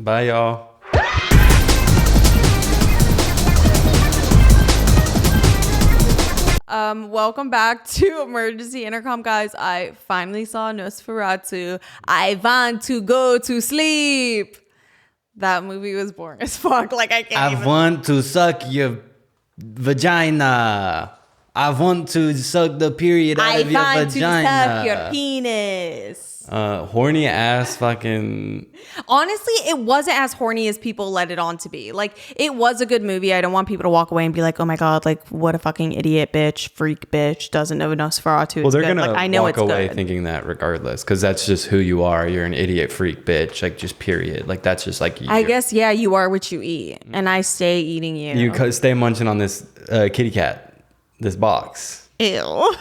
Bye, y'all. Welcome back to Emergency Intercom, guys. I finally saw Nosferatu. I want to go to sleep. That movie was boring as fuck. Like, I want to suck your vagina. I want to suck the period out of your vagina. I want to suck your penis. Horny ass fucking. Honestly, it wasn't as horny as people let it on to be. Like, it was a good movie. I don't want people to walk away and be like, oh my God, like, what a fucking idiot bitch, freak bitch, doesn't know Nosferatu. Well, they're going to walk away thinking that regardless, because that's just who you are. You're an idiot, freak, bitch, like, just period. Like, that's just like. I guess, yeah, you are what you eat, and I stay eating you. You stay munching on this kitty cat, this box. Ew.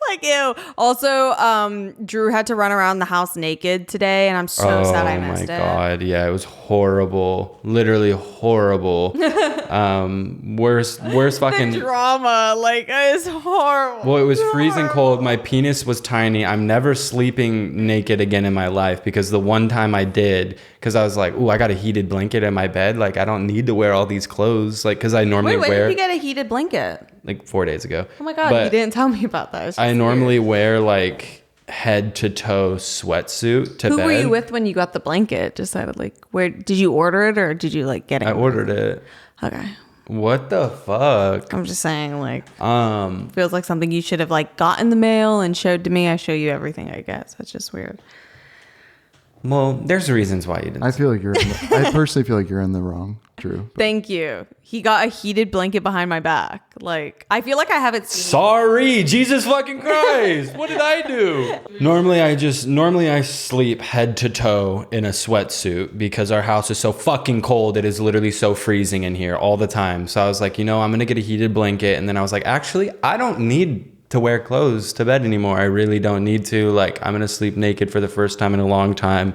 Like, ew. Also, Drew had to run around the house naked today, and I'm so sad I missed it. Oh my God. Yeah, it was horrible. Literally horrible. Worst fucking the drama. Like, it's horrible. Well, it was freezing cold. My penis was tiny. I'm never sleeping naked again in my life, because the one time I did, because I was like, ooh, I got a heated blanket in my bed. Like, I don't need to wear all these clothes. Like, because I normally When did you get a heated blanket? Like 4 days ago. Oh my God, you didn't tell me about that. I normally wear like head to toe sweatsuit to bed. Who were you with when you got the blanket? Decided like, where did you order it, or did you like get it? I ordered it. Okay. What the fuck? I'm just saying, like, feels like something you should have like got in the mail and showed to me. I show you everything, I guess. That's just weird. Well, there's reasons why you didn't. I personally feel like you're in the wrong, Drew. Thank you. He got a heated blanket behind my back. Like, I feel like I haven't seen. Sorry, Jesus fucking Christ. What did I do? Normally I sleep head to toe in a sweatsuit because our house is so fucking cold. It is literally so freezing in here all the time. So I was like, I'm going to get a heated blanket. And then I was like, actually, I don't need to wear clothes to bed anymore. I really don't need to. Like, I'm gonna sleep naked for the first time in a long time.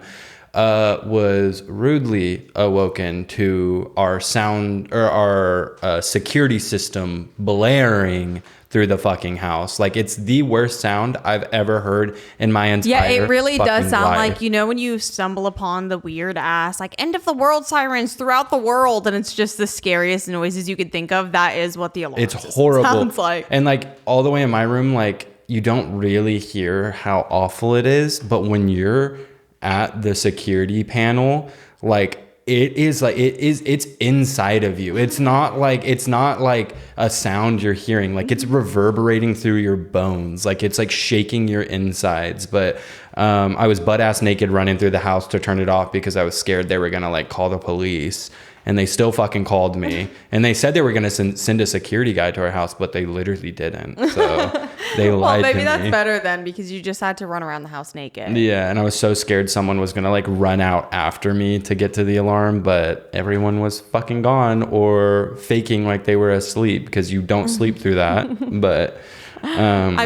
Was rudely awoken to our sound or our security system blaring through the fucking house. Like, it's the worst sound I've ever heard in my entire Yeah, it really does sound life. like, when you stumble upon the weird ass like end of the world sirens throughout the world, and it's just the scariest noises you could think of. That is what the alarm horrible sounds like. And like all the way in my room, like, you don't really hear how awful it is, but when you're at the security panel, like, it's inside of you. It's not like a sound you're hearing. Like, it's reverberating through your bones. Like, it's like shaking your insides. But I was butt ass naked running through the house to turn it off because I was scared they were gonna like call the police. And they still fucking called me. And they said they were going to send a security guy to our house, but they literally didn't. So they lied to me. Well, maybe that's better then, because you just had to run around the house naked. Yeah, and I was so scared someone was going to like run out after me to get to the alarm, but everyone was fucking gone or faking like they were asleep, because you don't sleep through that. But I'm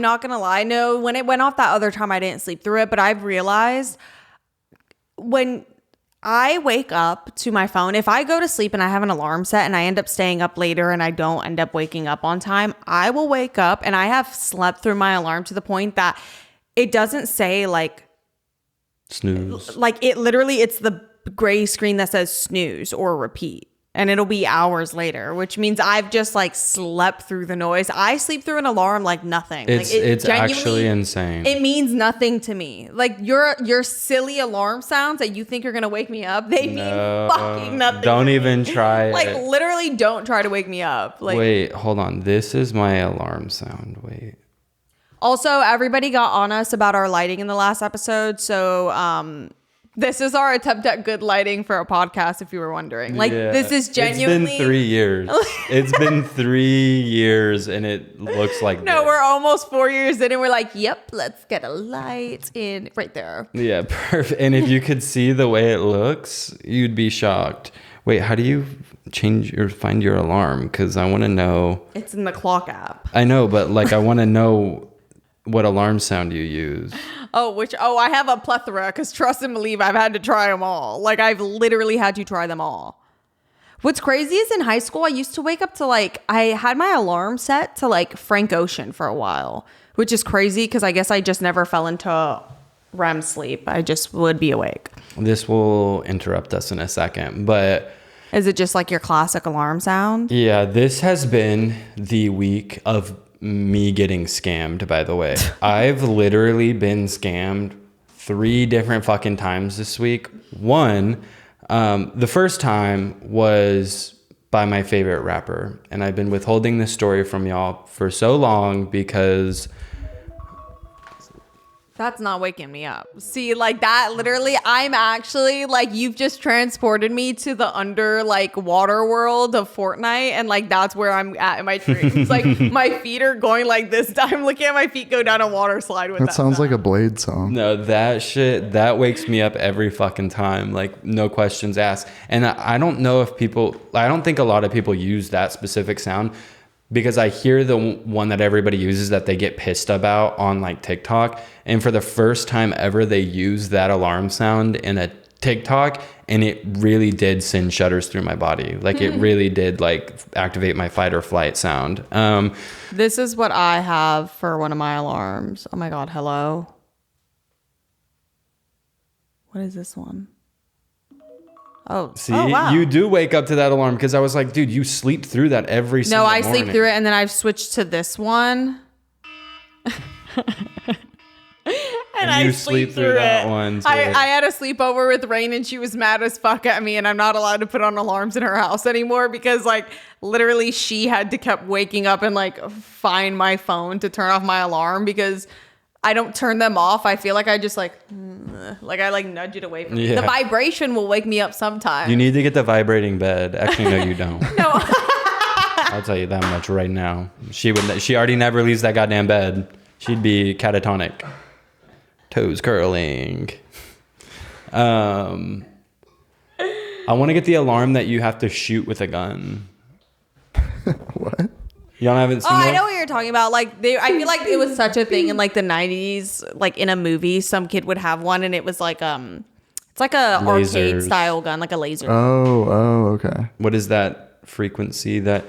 not going to lie. No, when it went off that other time, I didn't sleep through it, but I've realized when I wake up to my phone, if I go to sleep and I have an alarm set and I end up staying up later and I don't end up waking up on time, I will wake up and I have slept through my alarm to the point that it doesn't say like snooze. Like, it's the gray screen that says snooze or repeat. And it'll be hours later, which means I've just like slept through the noise. I sleep through an alarm like nothing. It's actually insane. It means nothing to me. Like, your silly alarm sounds that you think are gonna wake me up, they mean fucking nothing. Don't even try. Like, literally, don't try to wake me up. Like, wait, hold on. This is my alarm sound. Wait. Also, everybody got on us about our lighting in the last episode, so this is our attempt at good lighting for a podcast, if you were wondering. Like, this is genuinely... It's been 3 years. It's been 3 years, and it looks like No, we're almost 4 years in, and we're like, yep, let's get a light in right there. Yeah, perfect. And if you could see the way it looks, you'd be shocked. Wait, how do you find your alarm? Because I want to know... It's in the clock app. I know, but like, I want to know what alarm sound you use. I have a plethora, because trust and believe, I've had to try them all. Like, I've literally had to try them all. What's crazy is in high school, I used to wake up to like, I had my alarm set to like Frank Ocean for a while, which is crazy because I guess I just never fell into REM sleep. I just would be awake. This will interrupt us in a second, but Is it just like your classic alarm sound? yeah, this has been the week of me getting scammed, by the way. I've literally been scammed 3 different fucking times this week. One, the first time was by my favorite rapper, and I've been withholding this story from y'all for so long because That's not waking me up. See, like that, literally, I'm actually like, you've just transported me to the under like water world of Fortnite. And like, that's where I'm at in my dreams. Like my feet are going like this. I'm looking at my feet go down a water slide with That sounds like a Blade song. no, that shit, that wakes me up every fucking time. Like, no questions asked. And I don't know if I don't think a lot of people use that specific sound because I hear the one that everybody uses that they get pissed about on like TikTok. And for the first time ever, they use that alarm sound in a TikTok, and it really did send shudders through my body. Like it really did like activate my fight or flight sound. This is what I have for one of my alarms. Oh my God. Hello. What is this one? Oh, See, oh, wow. you do wake up to that alarm because I was like, dude, you sleep through that every single No, I morning. sleep through it, and then I've switched to this one. And I you sleep through that one, too. I had a sleepover with Rain, and she was mad as fuck at me, and I'm not allowed to put on alarms in her house anymore because, like, literally she had to kept waking up and, like, find my phone to turn off my alarm because I don't turn them off. I feel like I just, like I, like, nudge it away from me. Yeah. The vibration will wake me up sometimes. You need to get the vibrating bed. Actually, no, you don't. No. I'll tell you that much right now. She already never leaves that goddamn bed. She'd be catatonic. Toes curling. I want to get the alarm that you have to shoot with a gun. What? Y'all haven't seen Oh, I that? know what you're talking about. Like, I feel like it was such a thing in like the 90s. Like in a movie, some kid would have one, and it was like it's like a arcade Lasers. style gun, like a laser. Oh, okay. What is that frequency that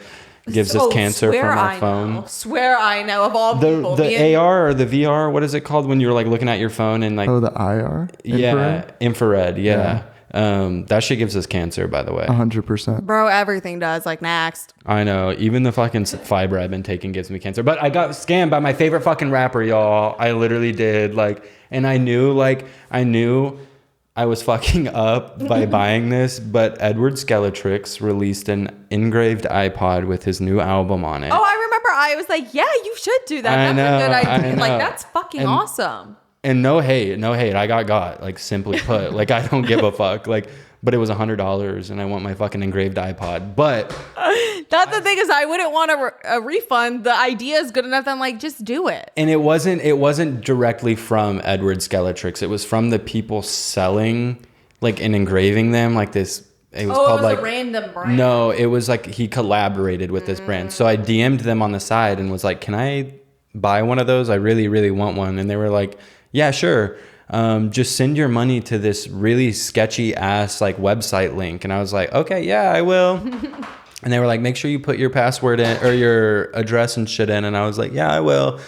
gives us cancer from our phone? Swear I know of all people. The AR or the VR, what is it called when you're like looking at your phone and like Oh, the IR? yeah, infrared, yeah. That shit gives us cancer, by the way. 100%. Bro, everything does. Like next. I know. Even the fucking fiber I've been taking gives me cancer. But I got scammed by my favorite fucking rapper, y'all. I literally did. Like, and I knew I was fucking up by buying this, but Edward Skeletrix released an engraved iPod with his new album on it. Oh, I remember. I was like, yeah, you should do that. That's a good idea. Like, that's fucking awesome. And no hate. I got, like, simply put. Like, I don't give a fuck. Like, but it was $100, and I want my fucking engraved iPod. But that's the thing is, I wouldn't want a refund. The idea is good enough that I'm like, just do it. and it wasn't directly from Edward Skeletrix. It was from the people selling, like, and engraving them, like this. It was called like a random brand. No, it was like he collaborated with this brand. So I DM'd them on the side and was like, "Can I buy one of those? I really, really want one." And they were like, "Yeah, sure. Just send your money to this really sketchy ass like website link." And I was like, "Okay, yeah, I will." And they were like, "Make sure you put your password in or your address and shit in." And I was like, "Yeah, I will."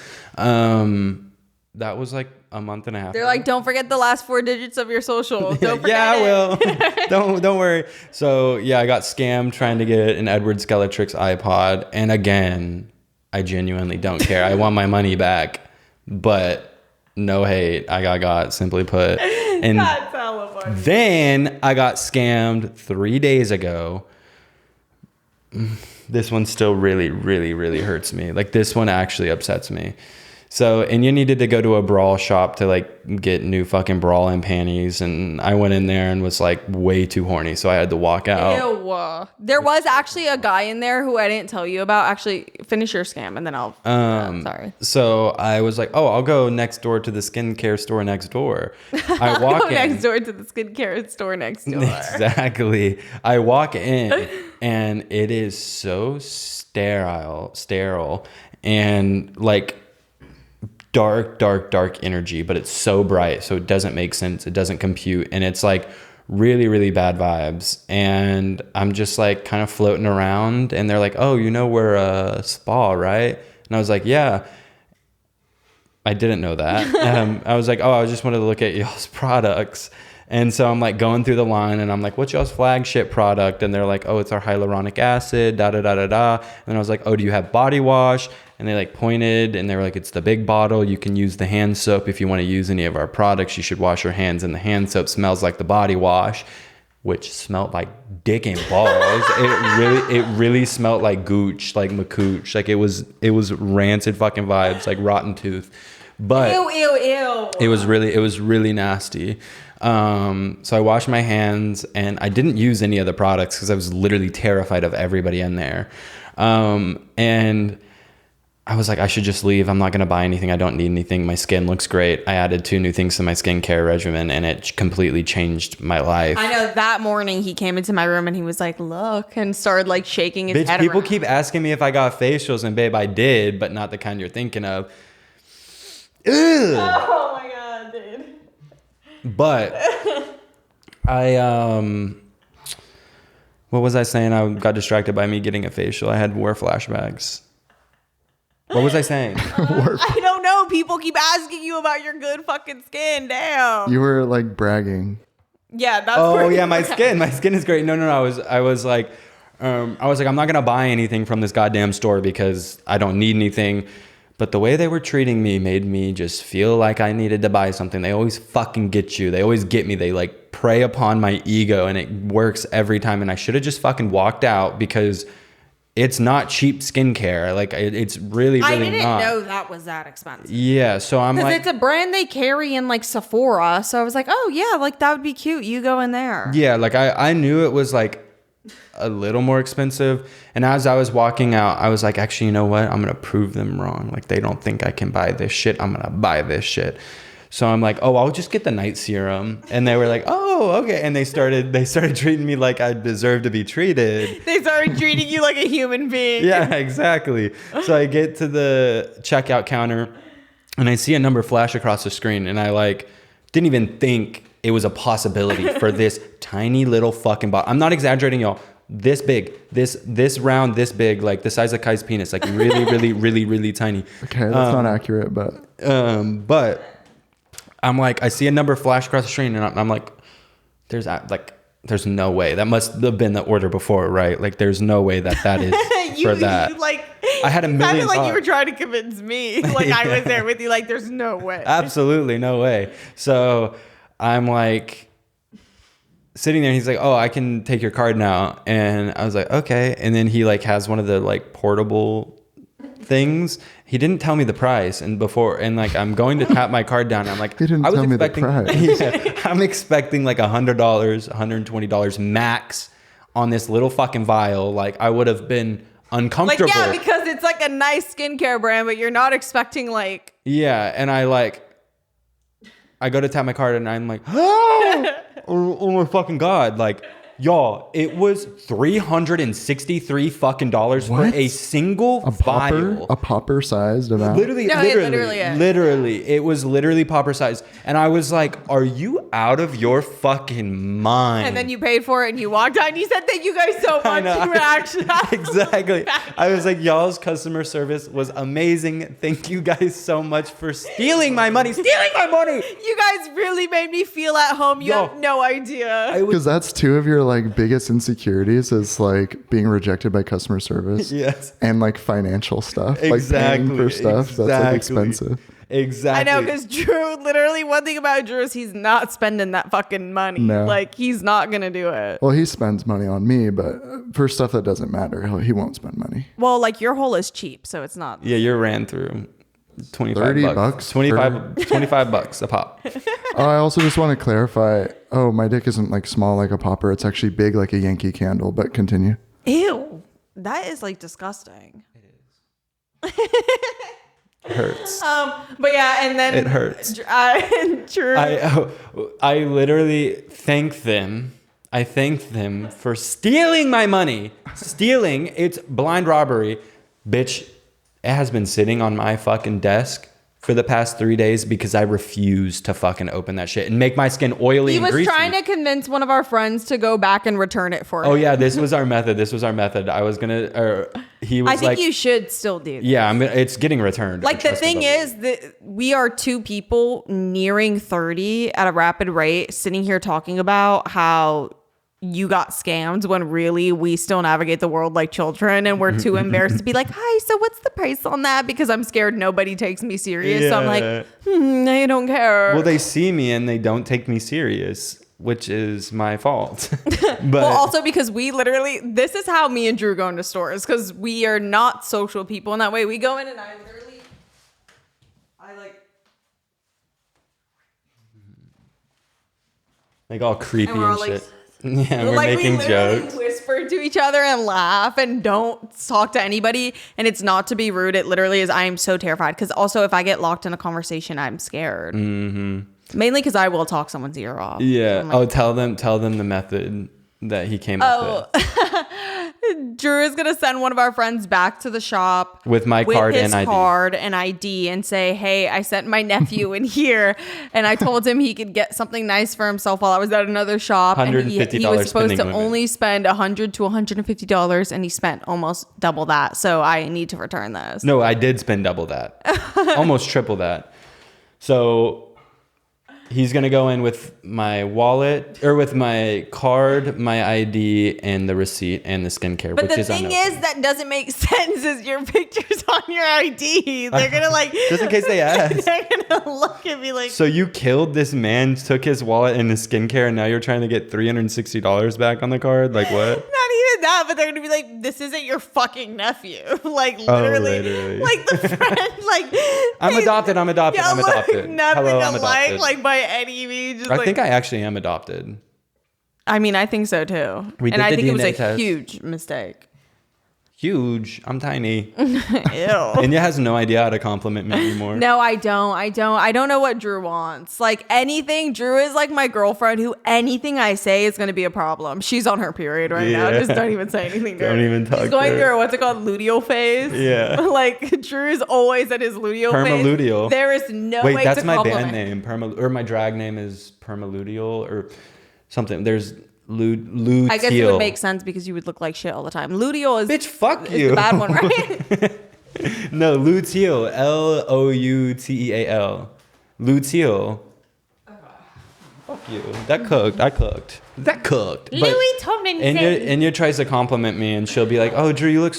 That was like a month and a half. They're like, don't forget the last 4 digits of your social. Don't forget Yeah, I it. will. don't worry. So yeah, I got scammed trying to get an Edward Skeletrix iPod, and again, I genuinely don't care. I want my money back, but no hate. I got simply put. And That's hella funny. then I got scammed 3 days ago. This one still really, really, really hurts me. Like this one actually upsets me. So, and you needed to go to a brawl shop to like get new fucking bra and panties. And I went in there and was like way too horny. So I had to walk out. Ew. There was actually a guy in there who I didn't tell you about. Actually, finish your scam and then I'll. Sorry. So I was like, oh, I'll go next door to the skincare store next door. I walk Go in. next door to the skincare store next door. Exactly. I walk in and it is so sterile, and like dark energy, but it's so bright, so it doesn't make sense. It doesn't compute, and it's like really, really bad vibes. And I'm just like kind of floating around, and they're like, "Oh, we're a spa, right?" And I was like, "Yeah." I didn't know that. I was like, "Oh, I just wanted to look at y'all's products." And so I'm like going through the line and I'm like, what's y'all's flagship product? And they're like, oh, it's our hyaluronic acid, da da da da da. And then I was like, oh, do you have body wash? And they like pointed and they were like, it's the big bottle. You can use the hand soap. If you want to use any of our products, you should wash your hands. And the hand soap smells like the body wash, which smelled like dick and balls. It really smelled like gooch, like macooch. Like it was rancid fucking vibes, like rotten tooth. But ew. It was really nasty. So I washed my hands and I didn't use any of the products because I was literally terrified of everybody in there. And I was like, I should just leave. I'm not going to buy anything. I don't need anything. My skin looks great. I added 2 new things to my skincare regimen and it completely changed my life. I know that morning he came into my room and he was like, look, and started like shaking his head People around. keep asking me if I got facials and babe, I did, but not the kind you're thinking of. Ew. Oh my God, dude. But what was I saying? I got distracted by me getting a facial. I had war flashbacks. What was I saying? I don't know. People keep asking you about your good fucking skin. Damn. You were like bragging. Yeah, that's Oh yeah, my skin is great. No. I was like, I'm not gonna buy anything from this goddamn store because I don't need anything. But the way they were treating me made me just feel like I needed to buy something. They always fucking get you. They always get me. They like prey upon my ego and it works every time. And I should have just fucking walked out because it's not cheap skincare. Like it's really not. I didn't know that was that expensive. Yeah. So I'm Because like, it's a brand they carry in like Sephora. So I was like, oh yeah, like that would be cute. You go in there. yeah, like I knew it was like a little more expensive. And as I was walking out, I was like, actually, you know what? I'm going to prove them wrong. Like they don't think I can buy this shit. I'm going to buy this shit. So I'm like, oh, I'll just get the night serum. And they were like, oh, okay. And they started treating me like I deserve to be treated. They started treating you like a human being. Yeah, exactly. So I get to the checkout counter and I see a number flash across the screen. And I like didn't even think it was a possibility for this tiny little fucking bottle. I'm not exaggerating, y'all. This big, this round, this big, like the size of Kai's penis, like really tiny. Okay, that's not accurate, but I'm like, I see a number flash across the screen, and I'm like, there's no way that must have been the order before, right? Like, there's no way that is for that. You like, I had a it million sounded like you thoughts. were trying to convince me. Like I was there with you. Like, there's no way. Absolutely no way. So I'm like sitting there and he's like, oh, I can take your card now. And I was like, okay. And then he like has one of the like portable things. He didn't tell me the price. And like I'm going to tap my card down. And I'm like, he didn't tell me the price. Yeah, I'm expecting like $100, $120 max on this little fucking vial. Like I would have been uncomfortable. Like, yeah, because it's like a nice skincare brand, but you're not expecting like. Yeah. And I go to tap my card and I'm like, oh my fucking God. Like, y'all, it was $363 fucking dollars for a single vial. A popper sized amount. Literally, it was literally popper size. And I was like, are you out of your fucking mind? And then you paid for it and you walked out and you said, thank you guys so much. You were actually exactly. I was like, y'all's customer service was amazing. Thank you guys so much for stealing my money. You guys really made me feel at home. You have no idea. Because that's 2 of your like biggest insecurities is like being rejected by customer service. Yes. And like financial stuff. Exactly. Like paying for stuff that's like expensive. Exactly. I know, because Drew, literally one thing about Drew is he's not spending that fucking money. No. Like, he's not going to do it. Well, he spends money on me, but for stuff that doesn't matter, he won't spend money. Well, like, your hole is cheap, so it's not. Yeah, you ran through 25 $30 bucks. 25 bucks a pop. I also just want to clarify, my dick isn't like small like a popper. It's actually big like a Yankee Candle, but continue. Ew. That is, like, disgusting. Hurts. But yeah, and then It hurts. Drew. I literally thank them. I thank them for stealing my money. It's blind robbery. Bitch, it has been sitting on my fucking desk for the past 3 days because I refuse to fucking open that shit and make my skin oily and greasy. He was trying to convince one of our friends to go back and return it for him. Oh yeah, this was our method. I was gonna, or he was I think you should still do that. Yeah, it's getting returned. Like the thing is that we are 2 people nearing 30 at a rapid rate, sitting here talking about how you got scammed when really we still navigate the world like children, and we're too embarrassed to be like, hi, so what's the price on that? Because I'm scared nobody takes me serious. So I'm like, I don't care. Well, they see me and they don't take me serious, which is my fault. But well, also because we literally, this is how me and Drew go into stores, because we are not social people in that way. We go in and I like all creepy and like, shit. Yeah, we're like making we literally jokes. whisper to each other and laugh and don't talk to anybody. And it's not to be rude. It literally is. I am so terrified because also if I get locked in a conversation, I'm scared. Mm-hmm. Mainly because I will talk someone's ear off. Yeah. So tell them the method that he came up with. Drew is gonna send one of our friends back to the shop with my card his and ID. card and ID, and say, "Hey, I sent my nephew in here, and I told him he could get something nice for himself while I was at another shop. And he was supposed to only spend $100 to $150, and he spent almost double that. So I need to return this." No, I did spend double that, almost triple that. So he's going to go in with my wallet or with my card, my ID, and the receipt and the skincare. But which the thing is that doesn't make sense is your picture's on your ID. They're going to like... Just in case they ask. They're going to look at me like... So you killed this man, took his wallet and his skincare, and now you're trying to get $360 back on the card? Like what? Not even that, but they're going to be like, this isn't your fucking nephew. Like literally. Like the friend, like... I'm adopted. Yeah, I'm adopted. Nothing Hello, I'm alike, adopted. like by any means. Just I think I actually am adopted. I mean, I think so too. We did and I the think it was DNA a test. huge mistake. Huge. I'm tiny. Ew. Enya has no idea how to compliment me anymore. No, I don't. I don't know what Drew wants. Like anything, Drew is like my girlfriend who anything I say is going to be a problem. She's on her period right now. Just don't even say anything to her. Don't even talk She's going to her. through what's it called? Luteal phase. Yeah. Like Drew is always at his luteal phase. Permaluteal. There is no Wait, way that's to my compliment. band name. Or my drag name is Permaluteal or something. There's luteal. I guess it would make sense because you would look like shit all the time. Luteal is Bitch, fuck is you. the bad one, right? No, luteal. Louteal. Luteal. Fuck you. That cooked. I cooked. That cooked. But Louis Tomlinson. Enya tries to compliment me and she'll be like, "Oh, Drew, you look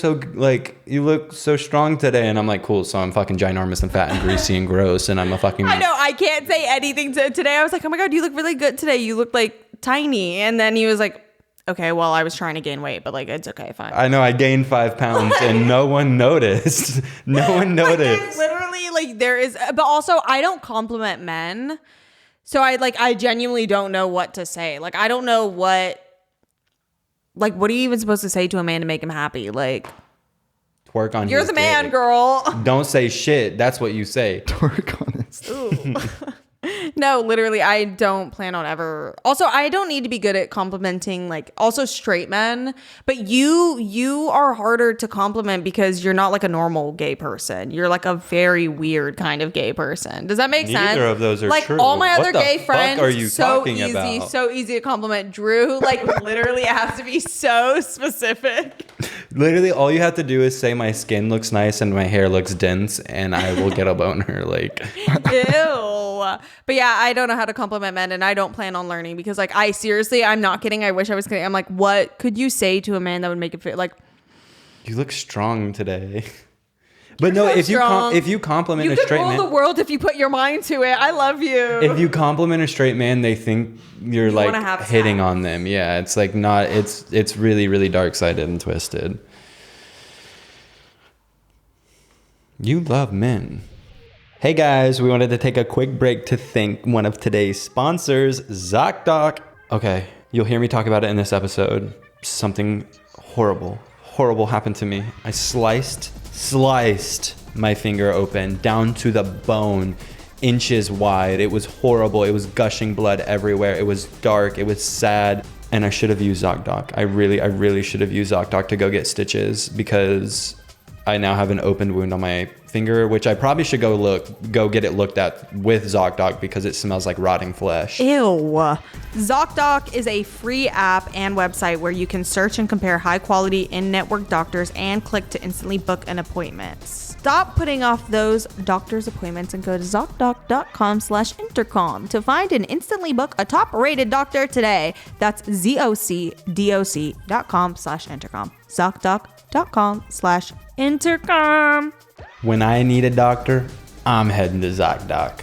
so strong today." And I'm like, "Cool." So I'm fucking ginormous and fat and greasy and gross, and I'm a fucking. I know. I can't say anything today. I was like, "Oh my god, you look really good today. You look like tiny." And then he was like, "Okay, well, I was trying to gain weight, but like it's okay, fine." I know I gained 5 pounds and no one noticed. No one Like, noticed. there's literally like there is, but also I don't compliment men, so I genuinely don't know what to say. Like I don't know what are you even supposed to say to a man to make him happy? Like Twerk on. you're his the man, dick. girl. Don't say shit. That's what you say. Twerk on it. Ooh. No, literally, I don't plan on ever. Also, I don't need to be good at complimenting, like, also straight men. But you are harder to compliment because you're not like a normal gay person. You're like a very weird kind of gay person. Does that make sense? Neither of those are like, true. all my What other the gay fuck friends, are you talking easy, about? so easy to compliment. Drew, like, literally, it has to be so specific. Literally, all you have to do is say my skin looks nice and my hair looks dense, and I will get a boner. Like, Ew. But yeah, I don't know how to compliment men, and I don't plan on learning because, like, I'm not kidding. I wish I was kidding. I'm like, what could you say to a man that would make it feel like you look strong today? But no, if you compliment you a could straight rule man, the world if you put your mind to it. I love you. if you compliment a straight man, they think you're You like wanna have hitting sex. on them. Yeah, it's like not. It's really really dark sided and twisted. You love men. Hey guys, we wanted to take a quick break to thank one of today's sponsors, ZocDoc. Okay, you'll hear me talk about it in this episode. Something horrible happened to me. I sliced my finger open down to the bone, inches wide. It was horrible. It was gushing blood everywhere. It was dark. It was sad. And I should have used ZocDoc. I really should have used ZocDoc to go get stitches because I now have an open wound on my finger, which I probably should go get it looked at with ZocDoc because it smells like rotting flesh. Ew. ZocDoc is a free app and website where you can search and compare high quality in-network doctors and click to instantly book an appointment. Stop putting off those doctor's appointments and go to ZocDoc.com/intercom to find and instantly book a top-rated doctor today. That's ZocDoc.com/intercom. ZocDoc.com/intercom. When I need a doctor, I'm heading to ZocDoc.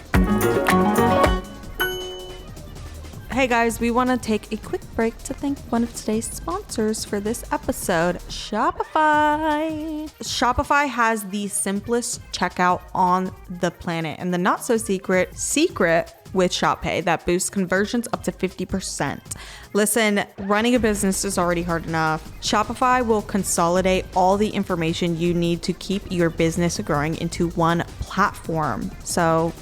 Hey guys, we want to take a quick break to thank one of today's sponsors for this episode, Shopify. Shopify has the simplest checkout on the planet and the not so secret with Shop Pay that boosts conversions up to 50%. Listen, running a business is already hard enough. Shopify will consolidate all the information you need to keep your business growing into one platform. So,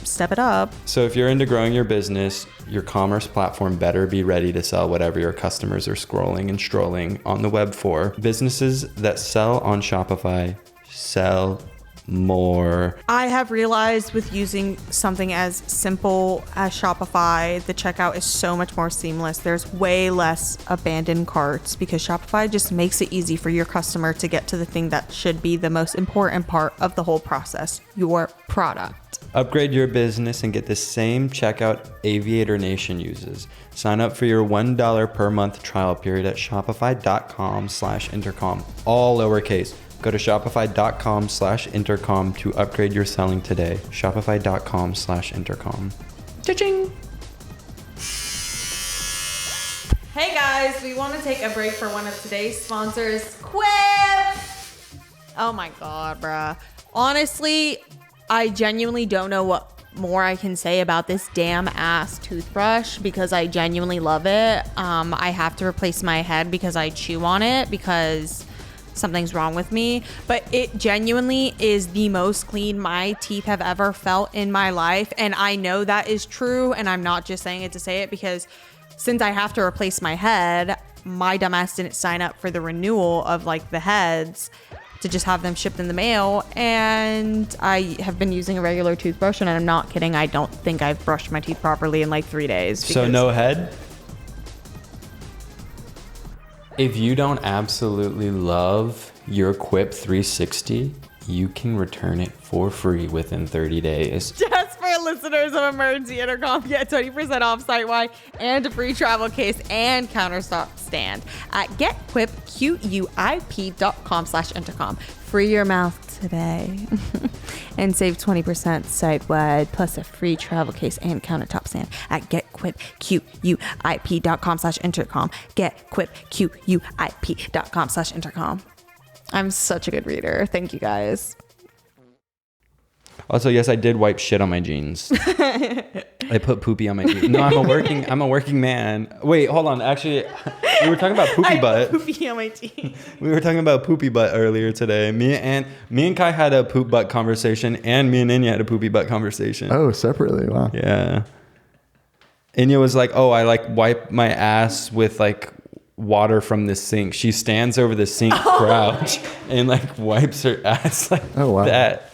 step it up. So if you're into growing your business, your commerce platform better be ready to sell whatever your customers are scrolling and strolling on the web for. Businesses that sell on Shopify sell more. I have realized with using something as simple as Shopify, the checkout is so much more seamless. There's way less abandoned carts because Shopify just makes it easy for your customer to get to the thing that should be the most important part of the whole process, your product. Upgrade your business and get the same checkout Aviator Nation uses. Sign up for your $1 per month trial period at shopify.com/intercom. All lowercase. Go to shopify.com/intercom to upgrade your selling today. Shopify.com/intercom. Cha-ching! Hey guys, we want to take a break for one of today's sponsors, Quip! Oh my God, bruh. Honestly, I genuinely don't know what more I can say about this damn ass toothbrush because I genuinely love it. I have to replace my head because I chew on it because something's wrong with me, but it genuinely is the most clean my teeth have ever felt in my life. And I know that is true. And I'm not just saying it to say it because since I have to replace my head, my dumbass didn't sign up for the renewal of the heads to just have them shipped in the mail. And I have been using a regular toothbrush and I'm not kidding. I don't think I've brushed my teeth properly in 3 days. So no head? If you don't absolutely love your Quip 360, you can return it for free within 30 days. Just for listeners of Emergency Intercom, get 20% off site-wide and a free travel case and countertop stand at getquipquip.com/intercom. Free your mouth today and save 20% site-wide plus a free travel case and countertop stand at getquipquip.com/intercom. getquipquip.com/intercom. I'm such a good reader. Thank you guys. Also, yes, I did wipe shit on my jeans. I put poopy on my jeans. No, I'm a working man. Wait, hold on. Actually, we were talking about poopy butt. Poopy on my jeans. We were talking about poopy butt earlier today. Me and Kai had a poop butt conversation, and me and Enya had a poopy butt conversation. Oh, separately. Wow. Yeah. Enya was like, "Oh, I wipe my ass with water from the sink." She stands over the sink, crouch, and wipes her ass that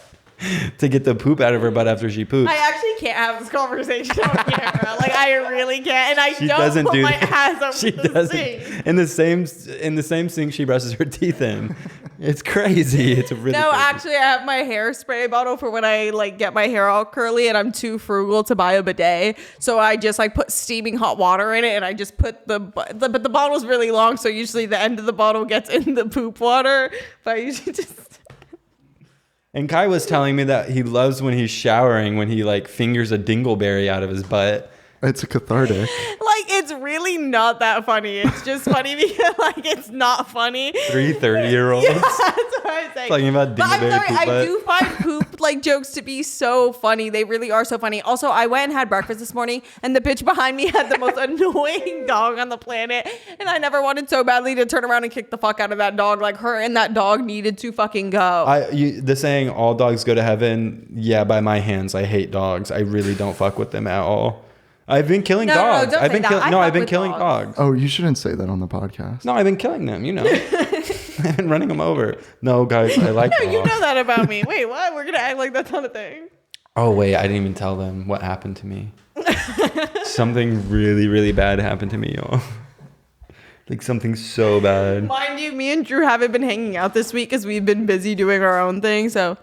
to get the poop out of her butt after she poops. I actually can't have this conversation on camera. I really can't, and I don't put my ass over the sink. In the same sink she brushes her teeth in. It's crazy. It's really crazy. Actually, I have my hairspray bottle for when I get my hair all curly, and I'm too frugal to buy a bidet, so I just put steaming hot water in it, and I just put but the bottle's really long, so usually the end of the bottle gets in the poop water, but I usually just. And Kai was telling me that he loves when he's showering when he fingers a dingleberry out of his butt. It's a cathartic. It's really not that funny. It's just funny because it's not funny. 3 30-year-olds. Yeah, that's what I'm saying. Talking about dingleberry poop butt. I do find poop jokes to be so funny. They really are so funny. Also, I went and had breakfast this morning, and the bitch behind me had the most annoying dog on the planet, and I never wanted so badly to turn around and kick the fuck out of that dog. Her and that dog needed to fucking go. The saying "all dogs go to heaven," yeah, by my hands. I hate dogs. I really don't fuck with them at all. I've been killing dogs. I've been killing dogs. Oh, you shouldn't say that on the podcast. No, I've been killing them. I've been running them over. No, guys, I like No, dogs. you know that about me. Wait, what? We're gonna act like that's not a thing. Oh wait, I didn't even tell them what happened to me. Something really, really bad happened to me, y'all. Like something so bad. Mind you, me and Drew haven't been hanging out this week because we've been busy doing our own thing. So,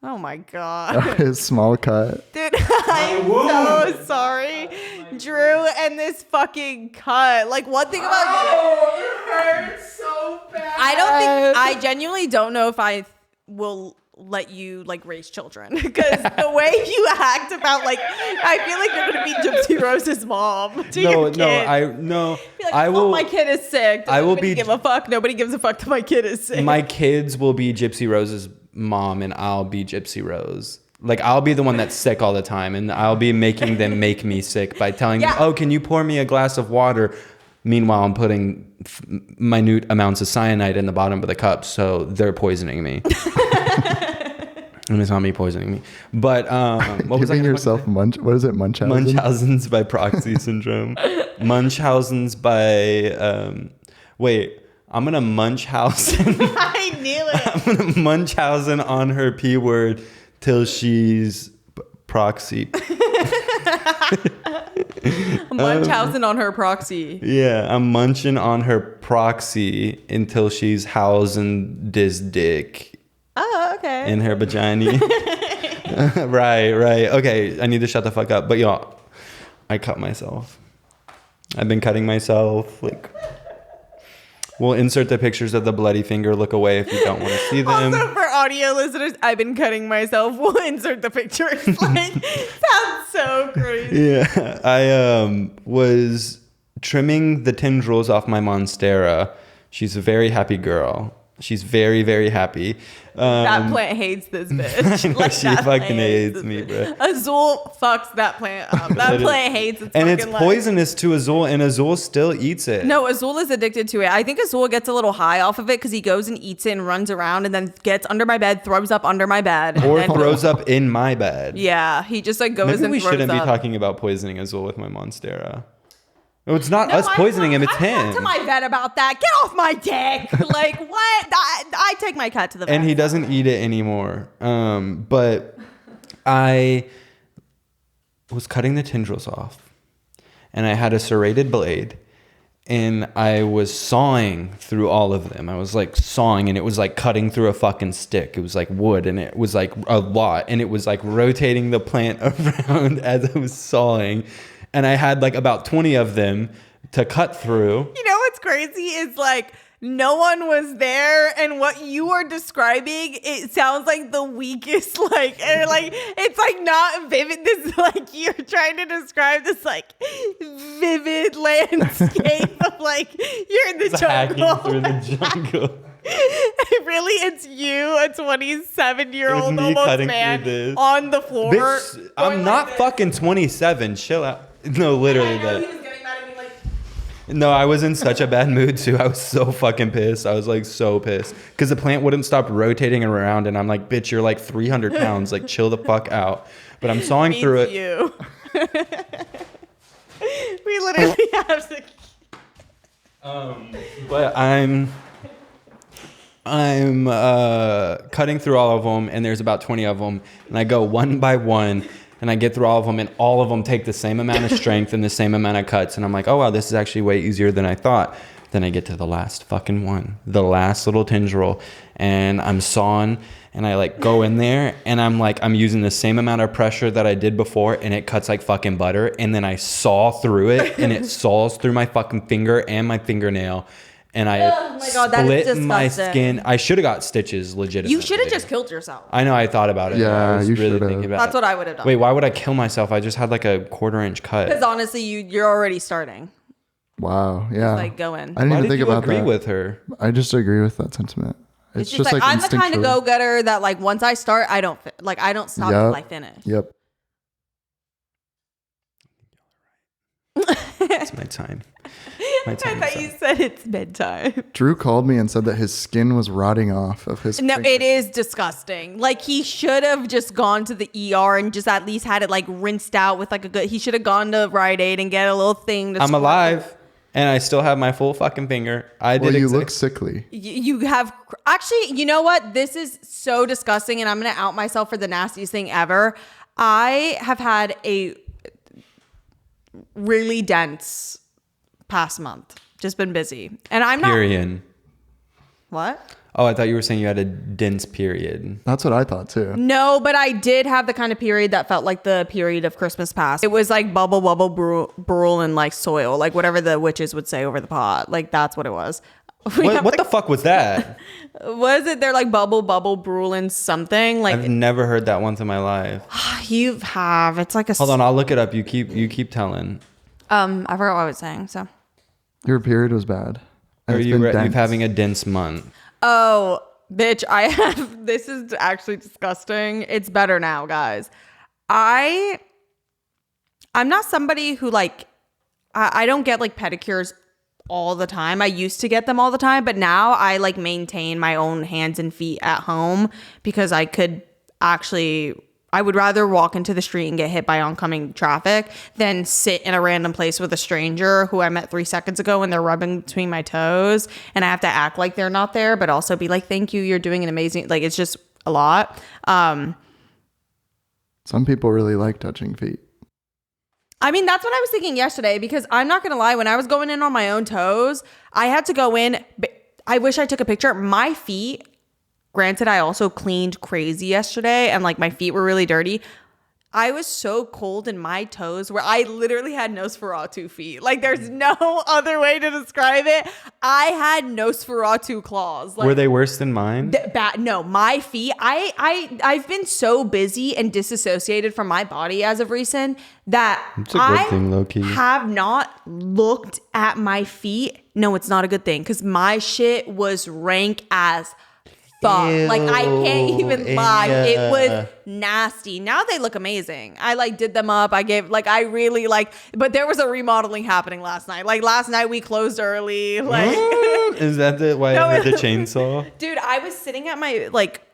oh my god, His small cut. dude, I'm so sorry, Drew, and this fucking cut. Like one thing about it hurts so bad. I genuinely don't know if I will let you like raise children because the way you act about like I feel like you're gonna be Gypsy Rose's mom to your kid. I will. Oh, my kid is sick. I will Nobody give a fuck. Nobody gives a fuck that my kid is sick. My kids will be Gypsy Rose's mom, and I'll be Gypsy Rose. Like I'll be the one that's sick all the time, and I'll be making them make me sick by telling them, "Oh, can you pour me a glass of water?" Meanwhile, I'm putting minute amounts of cyanide in the bottom of the cup, so they're poisoning me. And it's not me poisoning me. But what was I Giving yourself what is it, Munchausen? Munchausen's by proxy syndrome. Munchausen's by wait, I'm gonna Munchausen. I knew it. I'm gonna Munchausen on her P word till she's proxy. Munchausen on her proxy. Yeah, I'm munching on her proxy until she's housing this dick Oh, okay. in her vagina. Right. Okay, I need to shut the fuck up. But y'all, I cut myself. I've been cutting myself. Like, we'll insert the pictures of the bloody finger. Look away if you don't want to see them. Also, for audio listeners, I've been cutting myself. We'll insert the pictures. Like, sounds so crazy. Yeah, I was trimming the tendrils off my monstera. She's a very happy girl. She's very, very happy. That plant hates this bitch. Like, She that fucking plant hates me, bro. Azul fucks that plant up. That plant hates its And fucking it's life. poisonous to Azul, and Azul still eats it. No, Azul is addicted to it. I think Azul gets a little high off of it because he goes and eats it and runs around and then gets under my bed, throws up under my bed. Or and throws up in my bed. Yeah, he just like goes Maybe and we throws shouldn't up. be talking about poisoning Azul with my monstera. No, it's not us poisoning him, it's I him. talked to my vet about that. Get off my dick. Like, what? I take my cat to the vet. And he doesn't eat it anymore. But I was cutting the tendrils off, and I had a serrated blade, and I was sawing through all of them. I was like sawing, and it was like cutting through a fucking stick. It was like wood, and it was like a lot, and it was like rotating the plant around as I was sawing. And I had like about 20 of them to cut through. You know what's crazy is like no one was there, and what you are describing, it sounds like the weakest, like, and like it's like not vivid. This like you're trying to describe this like vivid landscape of like you're in the Hacking jungle. through the jungle. Really, it's you, a 27-year-old me almost cutting man, through this. on the floor. Bitch, I'm going not like this. fucking 27. Chill out. No, literally I know he that. was getting mad at me like. No, I was in such a bad mood too. I was so fucking pissed. I was like so pissed because the plant wouldn't stop rotating around, and I'm like, bitch, you're like 300 pounds. Like, chill the fuck out. But I'm sawing through it. You. We literally have to. But I'm cutting through all of them, and there's about 20 of them, and I go one by one, and I get through all of them, and all of them take the same amount of strength and the same amount of cuts, and I'm like, oh wow, this is actually way easier than I thought. Then I get to the last fucking one, the last little tendril, and I'm sawing, and I like go in there, and I'm like, I'm using the same amount of pressure that I did before, and it cuts like fucking butter, and then I saw through it, and it saws through my fucking finger and my fingernail. And I Oh my God, that is split my disgusting. skin. I should have got stitches, legitimately. You should have just killed yourself. I know. I thought about it. Yeah, I was you really should've. thinking about That's it. what I would have done. Wait, why would I kill myself? I just had like a 1/4-inch cut. Because honestly, you're already starting. Wow. Yeah. Like, go in. I didn't Why even did think you about agree that. with her? I just agree with that sentiment. It's just like I'm the kind of instinctually. go-getter that like once I start, I don't stop Yep. until I finish. Yep. It's my time. My I time. thought you said it's bedtime. Drew called me and said that his skin was rotting off of his. No, finger. it is disgusting. Like he should have just gone to the ER and just at least had it like rinsed out with like a good. He should have gone to Rite Aid and get a little thing. To I'm squirt alive, and I still have my full fucking finger. Well, you look sickly. You have actually, you know what? This is so disgusting, and I'm gonna out myself for the nastiest thing ever. I have had a really dense past month. Just been busy, and I'm not. Period. What? Oh, I thought you were saying you had a dense period. That's what I thought too. No, but I did have the kind of period that felt like the period of Christmas past. It was like bubble, brule, and like soil, like whatever the witches would say over the pot. Like that's what it was. What the fuck was that? Was it? They're like bubble, brule, and something. Like I've never heard that once in my life. you have. It's like a. Hold on, I'll look it up. You keep telling. I forgot what I was saying. So. Your period was bad. Are you having a dense month? Oh, bitch, I have, this is actually disgusting. It's better now, guys. I'm not somebody who like, I don't get like pedicures all the time. I used to get them all the time, but now I like maintain my own hands and feet at home because I would rather walk into the street and get hit by oncoming traffic than sit in a random place with a stranger who I met 3 seconds ago and they're rubbing between my toes and I have to act like they're not there, but also be like, thank you, you're doing an amazing, like, it's just a lot. Some people really like touching feet. I mean, that's what I was thinking yesterday because I'm not going to lie, when I was going in on my own toes, I had to go in. I wish I took a picture. My feet, granted, I also cleaned crazy yesterday and like my feet were really dirty. I was so cold in my toes where I literally had Nosferatu feet. Like there's no other way to describe it. I had Nosferatu claws. Like, were they worse than mine? No, my feet. I've been so busy and disassociated from my body as of recent that have not looked at my feet. No, it's not a good thing because my shit was rank as fuck. Ew, like I can't even lie. It enya. was nasty. Now they look amazing. I like did them up. I gave like I really like, but there was a remodeling happening last night. Like last night we closed early. Like is that why I heard the chainsaw? Dude, I was sitting at my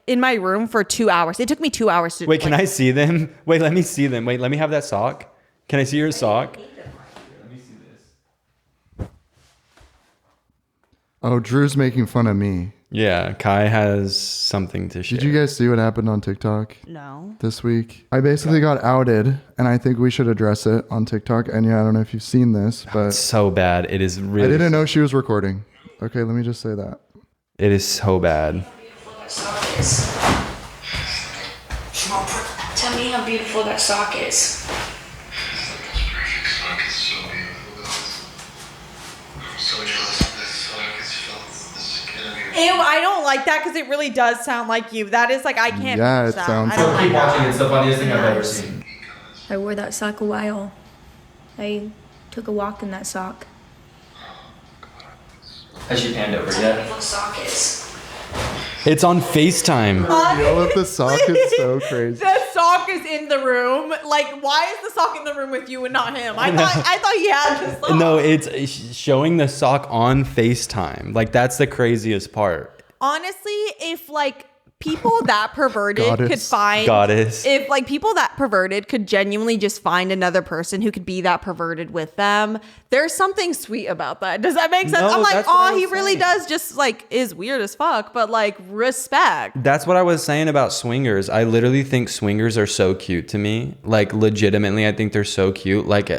in my room for 2 hours. It took me 2 hours to wait. Can I see them? Wait, let me see them. Wait, let me have that sock. Can I see your sock? Let me see this. Oh, Drew's making fun of me. Yeah, Kai has something to share. Did you guys see what happened on TikTok? No. This week? I basically got outed, and I think we should address it on TikTok. And yeah, I don't know if you've seen this, but it's so bad. It is really. I didn't know she was recording. Okay, let me just say that. It is so bad. Tell me how beautiful that sock is. Ew, I don't like that because it really does sound like you. That is like I can't. Yeah, it that. sounds I don't like like that. watching. It's the funniest thing I've ever seen. I wore that sock a while. I took a walk in that sock. Has she panned over Tell me yet? what sock is. It's on FaceTime. Yo, with the sock is so crazy. The sock is in the room. Like, why is the sock in the room with you and not him? I thought he had the sock. No, it's showing the sock on FaceTime. Like that's the craziest part. Honestly, if like people that perverted could find if like people that perverted could genuinely just find another person who could be that perverted with them, there's something sweet about that. Does that make sense? No, I'm like, that's what I oh, was he really saying. does just like is weird as fuck, but like respect. That's what I was saying about swingers. I literally think swingers are so cute to me. Like legitimately, I think they're so cute. Like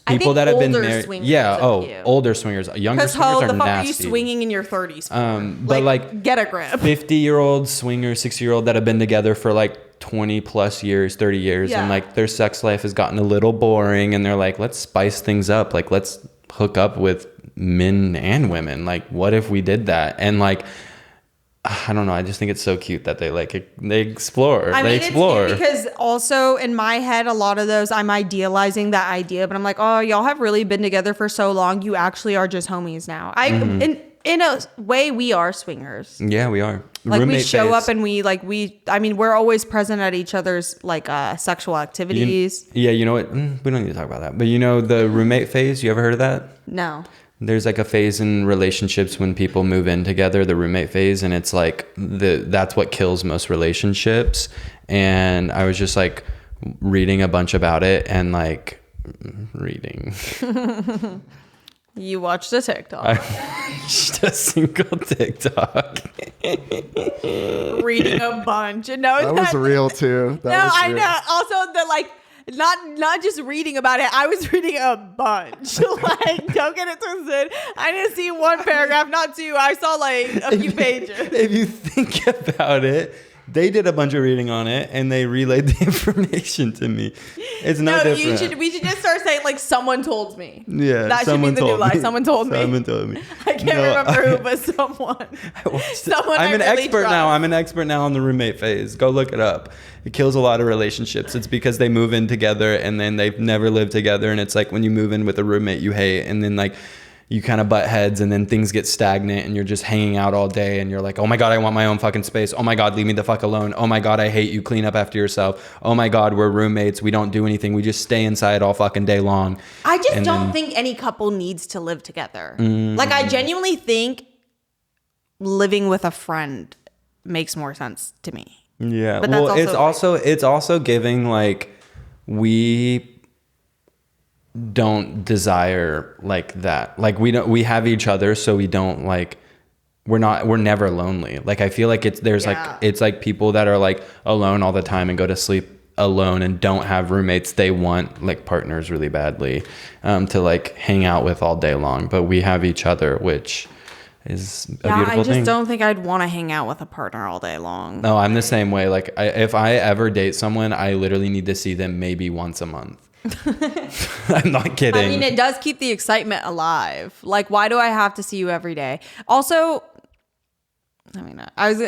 people that have been married. Yeah. Cute. Older swingers. Younger Because how swingers the are fuck nasty. are you swinging in your 30s? But like get a grip. 50-year-old swingers, 60-year-old that have been together for like 20 plus years, 30 years, Yeah. and like their sex life has gotten a little boring, and they're like, let's spice things up. Like let's hook up with men and women. Like what if we did that? And like I don't know. I just think it's so cute that they explore. I mean, they explore. It's because also in my head, a lot of those, I'm idealizing that idea, but I'm like, oh, y'all have really been together for so long. You actually are just homies now. In a way, we are swingers. Yeah, we are. Like Roommate we show phase. up and we're always present at each other's like sexual activities. You know what? We don't need to talk about that. But you know the roommate phase? You ever heard of that? No. There's like a phase in relationships when people move in together, the roommate phase, and it's like that's what kills most relationships. And I was just like reading a bunch about it and like reading. You watched a TikTok. I watched a single TikTok. Reading a bunch. No, That was real too. That No, was I real. know. Also, the like, not just reading about it. I was reading a bunch. Like, don't get it twisted. I didn't see one paragraph, not two. I saw like a few pages. If you think about it, they did a bunch of reading on it and they relayed the information to me. It's no different. We should just start saying like someone told me. Yeah, That should be the new line. Someone told me. Someone told me. I can't remember who, but someone. Someone I'm an really expert trust. now. I'm an expert now on the roommate phase. Go look it up. It kills a lot of relationships. It's because they move in together and then they've never lived together. And it's like when you move in with a roommate you hate, and then like you kind of butt heads, and then things get stagnant and you're just hanging out all day and you're like, oh my God, I want my own fucking space. Oh my God, leave me the fuck alone. Oh my God, I hate you. Clean up after yourself. Oh my God, we're roommates. We don't do anything. We just stay inside all fucking day long. I just don't think any couple needs to live together. Like, I genuinely think living with a friend makes more sense to me. Yeah. But Well, that's it's also giving like we don't desire like that. Like we have each other, so we don't like we're never lonely. Like I feel like it's like people that are like alone all the time and go to sleep alone and don't have roommates. They want like partners really badly to like hang out with all day long, but we have each other, which is a beautiful I just thing. don't think I'd want to hang out with a partner all day long. No, I'm the same way. Like if I ever date someone, I literally need to see them maybe once a month. I'm not kidding. I mean, it does keep the excitement alive. Like, why do I have to see you every day? Also, I mean, I was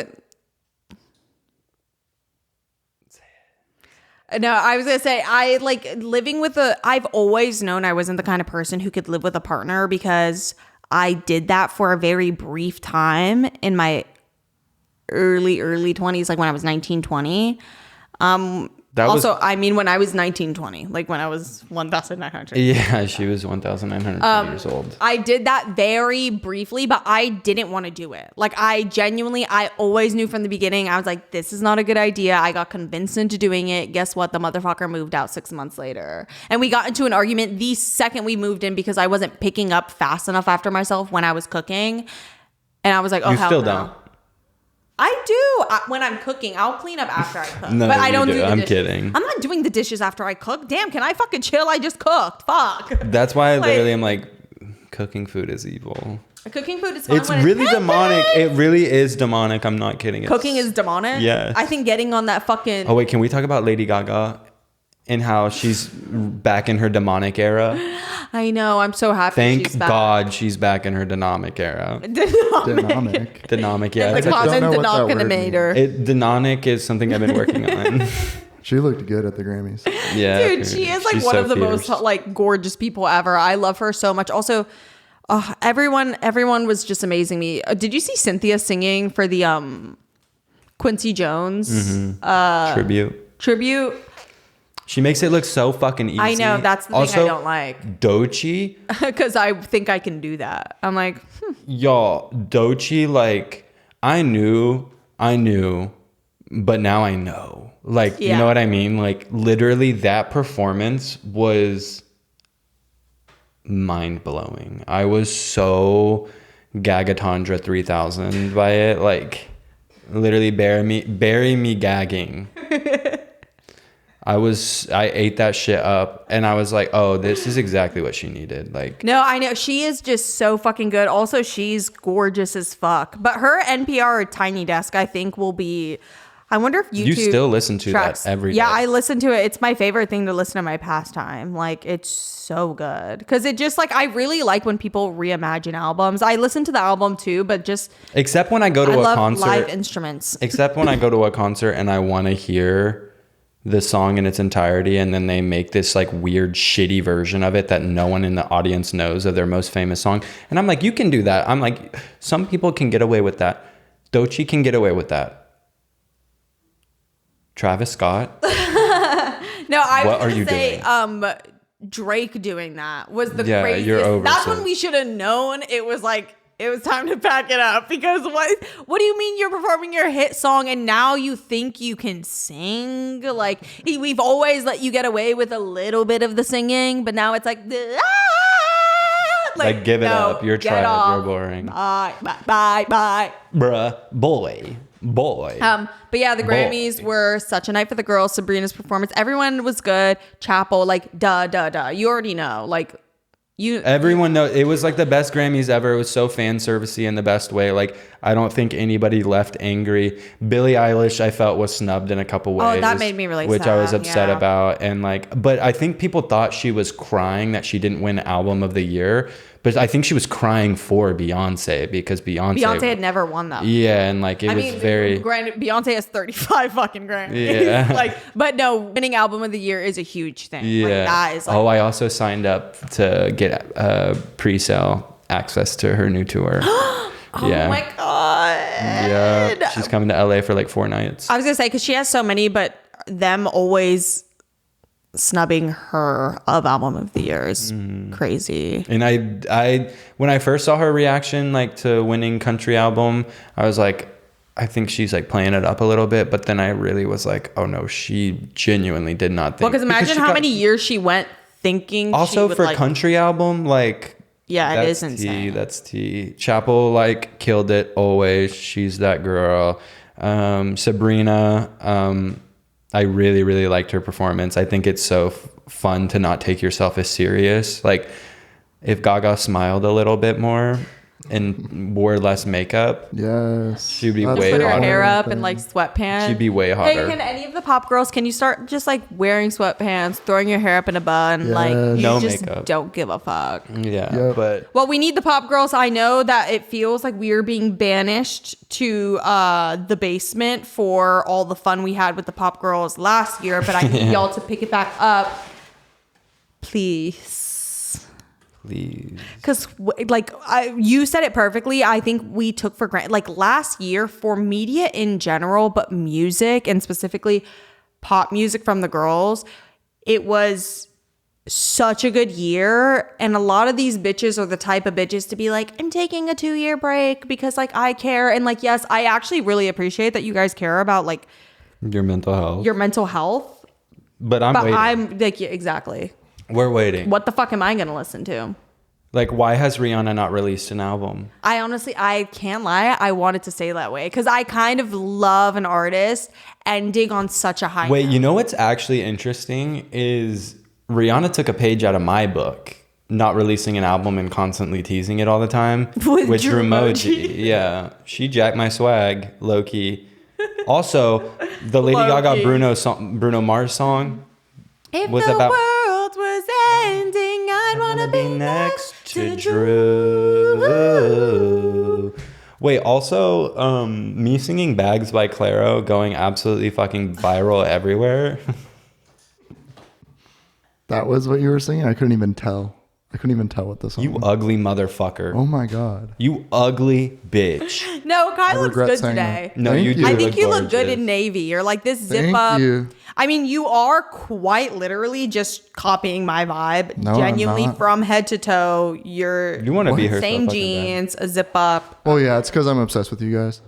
gonna say, I like living with I've always known I wasn't the kind of person who could live with a partner, because I did that for a very brief time in my early 20s, like when I was 19, 20. I mean, when I was 19, 20, like when I was 1,900. Yeah, she was 1,900 years old. I did that very briefly, but I didn't want to do it. Like, I always knew from the beginning, I was like, this is not a good idea. I got convinced into doing it. Guess what? The motherfucker moved out 6 months later. And we got into an argument the second we moved in because I wasn't picking up fast enough after myself when I was cooking. And I was like, oh, You hell still no. don't. I do. When I'm cooking, I'll clean up after I cook. No, but I don't you do the I'm dishes. kidding. I'm not doing the dishes after I cook. Damn, can I fucking chill? I just cooked. Fuck. That's why I Like- literally am like, cooking food is evil. Cooking food is fun. It's when really it's demonic. It really is demonic. I'm not kidding. Cooking is demonic? Yes. I think getting on that fucking... Oh wait, can we talk about Lady Gaga and how she's back in her demonic era? I know. I'm so happy Thank she's back. God she's back in her demonic era. Dynamic. Demonic, yeah. The It's like I don't know content what that word denominator. demonic is something I've been working on. She looked good at the Grammys. Yeah, Dude, she is like she's one so of the fierce. most like gorgeous people ever. I love her so much. Also, everyone was just amazing me. Did you see Cynthia singing for the Quincy Jones tribute? She makes it look so fucking easy. I know, that's the thing I don't like. Doechii, Because I think I can do that. I'm like, y'all, Doechii, like, I knew, but now I know. Like, you Yeah. know what I mean? Like, literally, that performance was mind-blowing. I was so Gagatandra 3000 by it. Like, literally bury me gagging. I ate that shit up and I was like, oh, this is exactly what she needed. Like, no, I know. She is just so fucking good. Also, she's gorgeous as fuck. But her NPR Tiny Desk, I think, will be... I wonder if YouTube you still listen to tracks. that every day. Yeah, I listen to it. It's my favorite thing to listen to my pastime. Like, it's so good. Because it just, like, I really like when people reimagine albums. I listen to the album too, but just... Except when I go to I a love concert. live instruments. Except when I go to a concert and I want to hear the song in its entirety and then they make this like weird shitty version of it that no one in the audience knows of their most famous song. And I'm like, you can do that. I'm like, some people can get away with that. Doechii can get away with that. Travis Scott. No, I What are was you going to say Drake doing that was the Yeah, craziest. you're over That's it. when we should have known it was time to pack it up, because what do you mean you're performing your hit song and now you think you can sing? Like, we've always let you get away with a little bit of the singing, but now it's like Like, give it no, up. You're get trash. off. You're boring. Bye, bye, bye, bye. Bruh. Boy. But yeah, the Grammys were such a night for the girls. Sabrina's performance, everyone was good. Chapel, like, duh. You already know, like, Everyone knows it was like the best Grammys ever. It was so fan servicey in the best way. Like, I don't think anybody left angry. Billie Eilish, I felt, was snubbed in a couple ways. Oh, that made me really which sad. I was upset yeah. about. And like, but I think people thought she was crying that she didn't win Album of the Year. But I think she was crying for Beyonce because Beyonce had never won them. Yeah, and like it was very. Granted, Beyonce has 35 fucking Grammys. Yeah. Like, but no, winning Album of the Year is a huge thing. Yeah. Like, that is like, I also signed up to get pre-sale access to her new tour. oh my god. Yeah, she's coming to LA for like 4 nights. I was gonna say because she has so many, but them always snubbing her of Album of the Year is crazy. And I when I first saw her reaction like to winning country album, I was like, I think she's like playing it up a little bit. But then I really was like, oh no, she genuinely did not think. Well, because imagine how many years she went thinking. Also she would, for like, country album, like. Yeah, it is That's insane. That's T. Chapel like killed it always. She's that girl. Sabrina, I really, really liked her performance. I think it's so fun to not take yourself as serious. Like if Gaga smiled a little bit more and wore less makeup, Yes. she'd be That's way put her hotter. hair up in like sweatpants. She'd be way Hey, hotter. can any of the pop girls, can you start just like wearing sweatpants, throwing your hair up in a bun? Like, you Yes. No just makeup. don't give a fuck. Yeah, Yep. but Well, we need the pop girls. I know that it feels like we are being banished to the basement for all the fun we had with the pop girls last year, but I need y'all to pick it back up. Please. Because like you said it perfectly. I think we took for granted, like last year for media in general, but music and specifically pop music from the girls, it was such a good year. And a lot of these bitches are the type of bitches to be like, I'm taking a 2-year break because like I care. And like, yes, I actually really appreciate that you guys care about like your mental health. your mental health. But But waiting. I'm like, yeah, exactly. We're waiting. What the fuck am I going to listen to? Like, why has Rihanna not released an album? I honestly, I can't lie. I want it to stay that way because I kind of love an artist ending on such a high Wait, note. you know what's actually interesting is Rihanna took a page out of my book, not releasing an album and constantly teasing it all the time With Drew Drumoji. Yeah, she jacked my swag, low key. Also, the Lady Low Gaga key. Bruno Mars song If was the about- world was ending, I'd want to be next to Drew. Wait, also, me singing Bags by Clairo going absolutely fucking viral everywhere. That was what you were singing? I couldn't even tell. I couldn't even tell what the song You was. ugly motherfucker. Oh my God. You ugly bitch. No, Kai looks regret good saying today. No, Thank you you. do I think you look good gorgeous. in navy. You're like this zip Thank up. you. I mean, you are quite literally just copying my vibe. No, I'm Genuinely not. from head to toe. You're You want to be her so same fucking jeans, a zip up. Oh yeah, it's because I'm obsessed with you guys.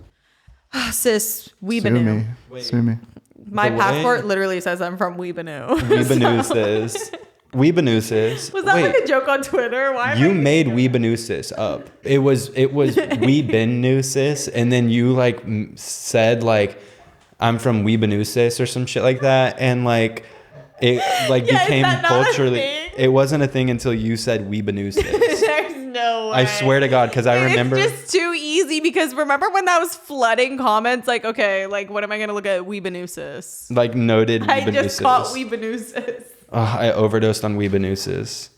Sis, Sue Weebanu. me. Sue me. My The passport way- literally says I'm from Weebanu. Weebanoosis. Weebanoosis. Was that Wait, like a joke on Twitter? Why? you made Weebanoosis up. It was Weebanoosis, and then you like said like I'm from Weebanoosis or some shit like that, and like it like Yeah, is became that not a culturally. thing? It wasn't a thing until you said Weebanoosis. There's no way. I swear to God, because I remember. It's just too easy because remember when that was flooding comments like, okay, like what am I going to look at? Weebanoosis. Like noted I just caught Weebanoosis. Weebanoosis. I overdosed on Weebanoosis.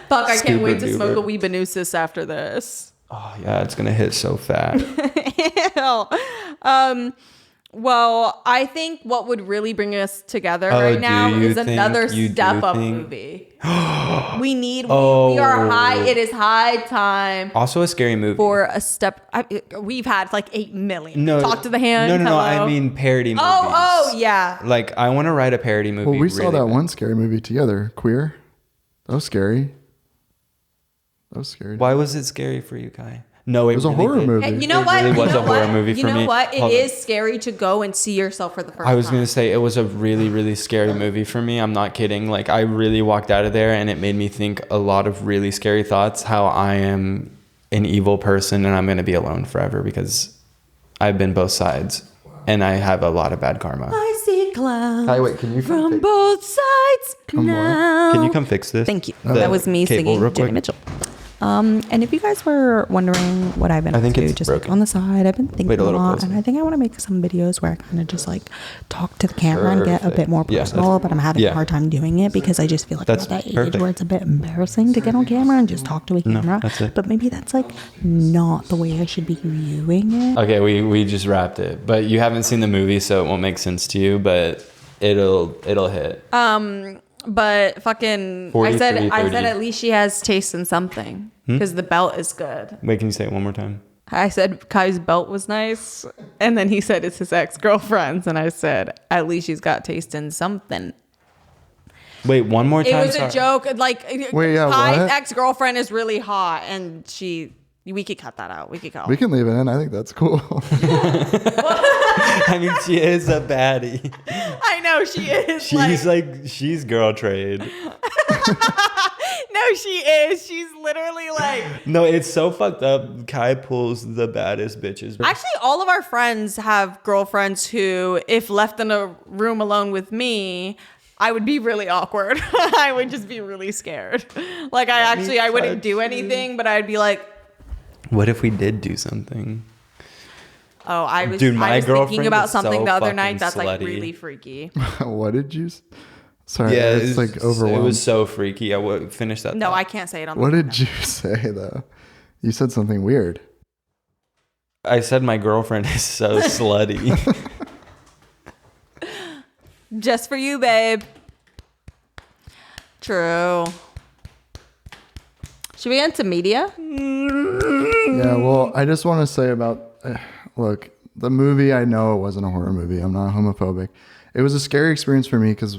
Fuck, I can't wait to Super smoke a duper. Weebanoosis after this. Oh yeah, it's gonna hit so fat. Well, I think what would really bring us together Oh, right do now you is another think- you do step up think- movie. We are high. It is high time Also a scary movie. for a step. We've had like 8 million. No, Talk to the hand. No, Hello. I mean parody movies. Oh, yeah. Like I want to write a parody movie. Well, we saw really that bad. one scary movie together. Queer. That was scary. That was scary. Why was it scary for you, Kai? No, It was a horror movie. You know It what? really You was know a horror what? movie You for know me. what? It Hold is on. scary to go and see yourself for the first time. I was going to say, it was a really, really scary movie for me. I'm not kidding. Like, I really walked out of there and it made me think a lot of really scary thoughts, how I am an evil person and I'm going to be alone forever because I've been both sides and I have a lot of bad karma. I see clouds Hi, wait, can you come from fix- both sides now. Can you come fix this? Thank you. The That was me cable singing real Jenny quick? Mitchell. And if you guys were wondering what I've been I up think to, it's just like broken. on the side, I've been thinking Wait a a little lot, closer. and I think I want to make some videos where I kind of just like talk to the camera and get a bit more Yeah, personal. that's- but I'm having yeah. a hard time doing it because I just feel like I'm That's at that age perfect. where it's a bit embarrassing to get on camera and just talk to a camera. that's it. But maybe that's like not the way I should be viewing it. Okay, we just wrapped it. But you haven't seen the movie, so it won't make sense to you, but it'll hit. But fucking, 40, I said 30. at least she has taste in something because the belt is good. Wait, can you say it one more time? I said Kai's belt was nice, and then he said it's his ex-girlfriend's, and I said at least she's got taste in something. Wait, one more It time. was sorry. a joke. Like Wait, yeah, Kai's what? ex-girlfriend is really hot, and we could cut that out. We could go. We can leave it in. I think that's cool. I mean, she is a baddie. I know she is. She's girl trade. No, she is. She's literally like. No, it's so fucked up. Kai pulls the baddest bitches. Actually, all of our friends have girlfriends who, if left in a room alone with me, I would be really awkward. I would just be really scared. Like I wouldn't do anything, but I'd be like, What if we did do something? oh, I was Dude, my thinking girlfriend about is something so the other fucking night that's like slutty. really freaky. What did you? Sorry, Yeah, it's like overwhelmed. It was so freaky. I would finish that. No, thought. I can't say it on What the did you say though? You said something weird. I said my girlfriend is so slutty. Just for you, babe. True. Should we get into media? Yeah, well, I just want to say about look, the movie, I know it wasn't a horror movie. I'm not homophobic. It was a scary experience for me because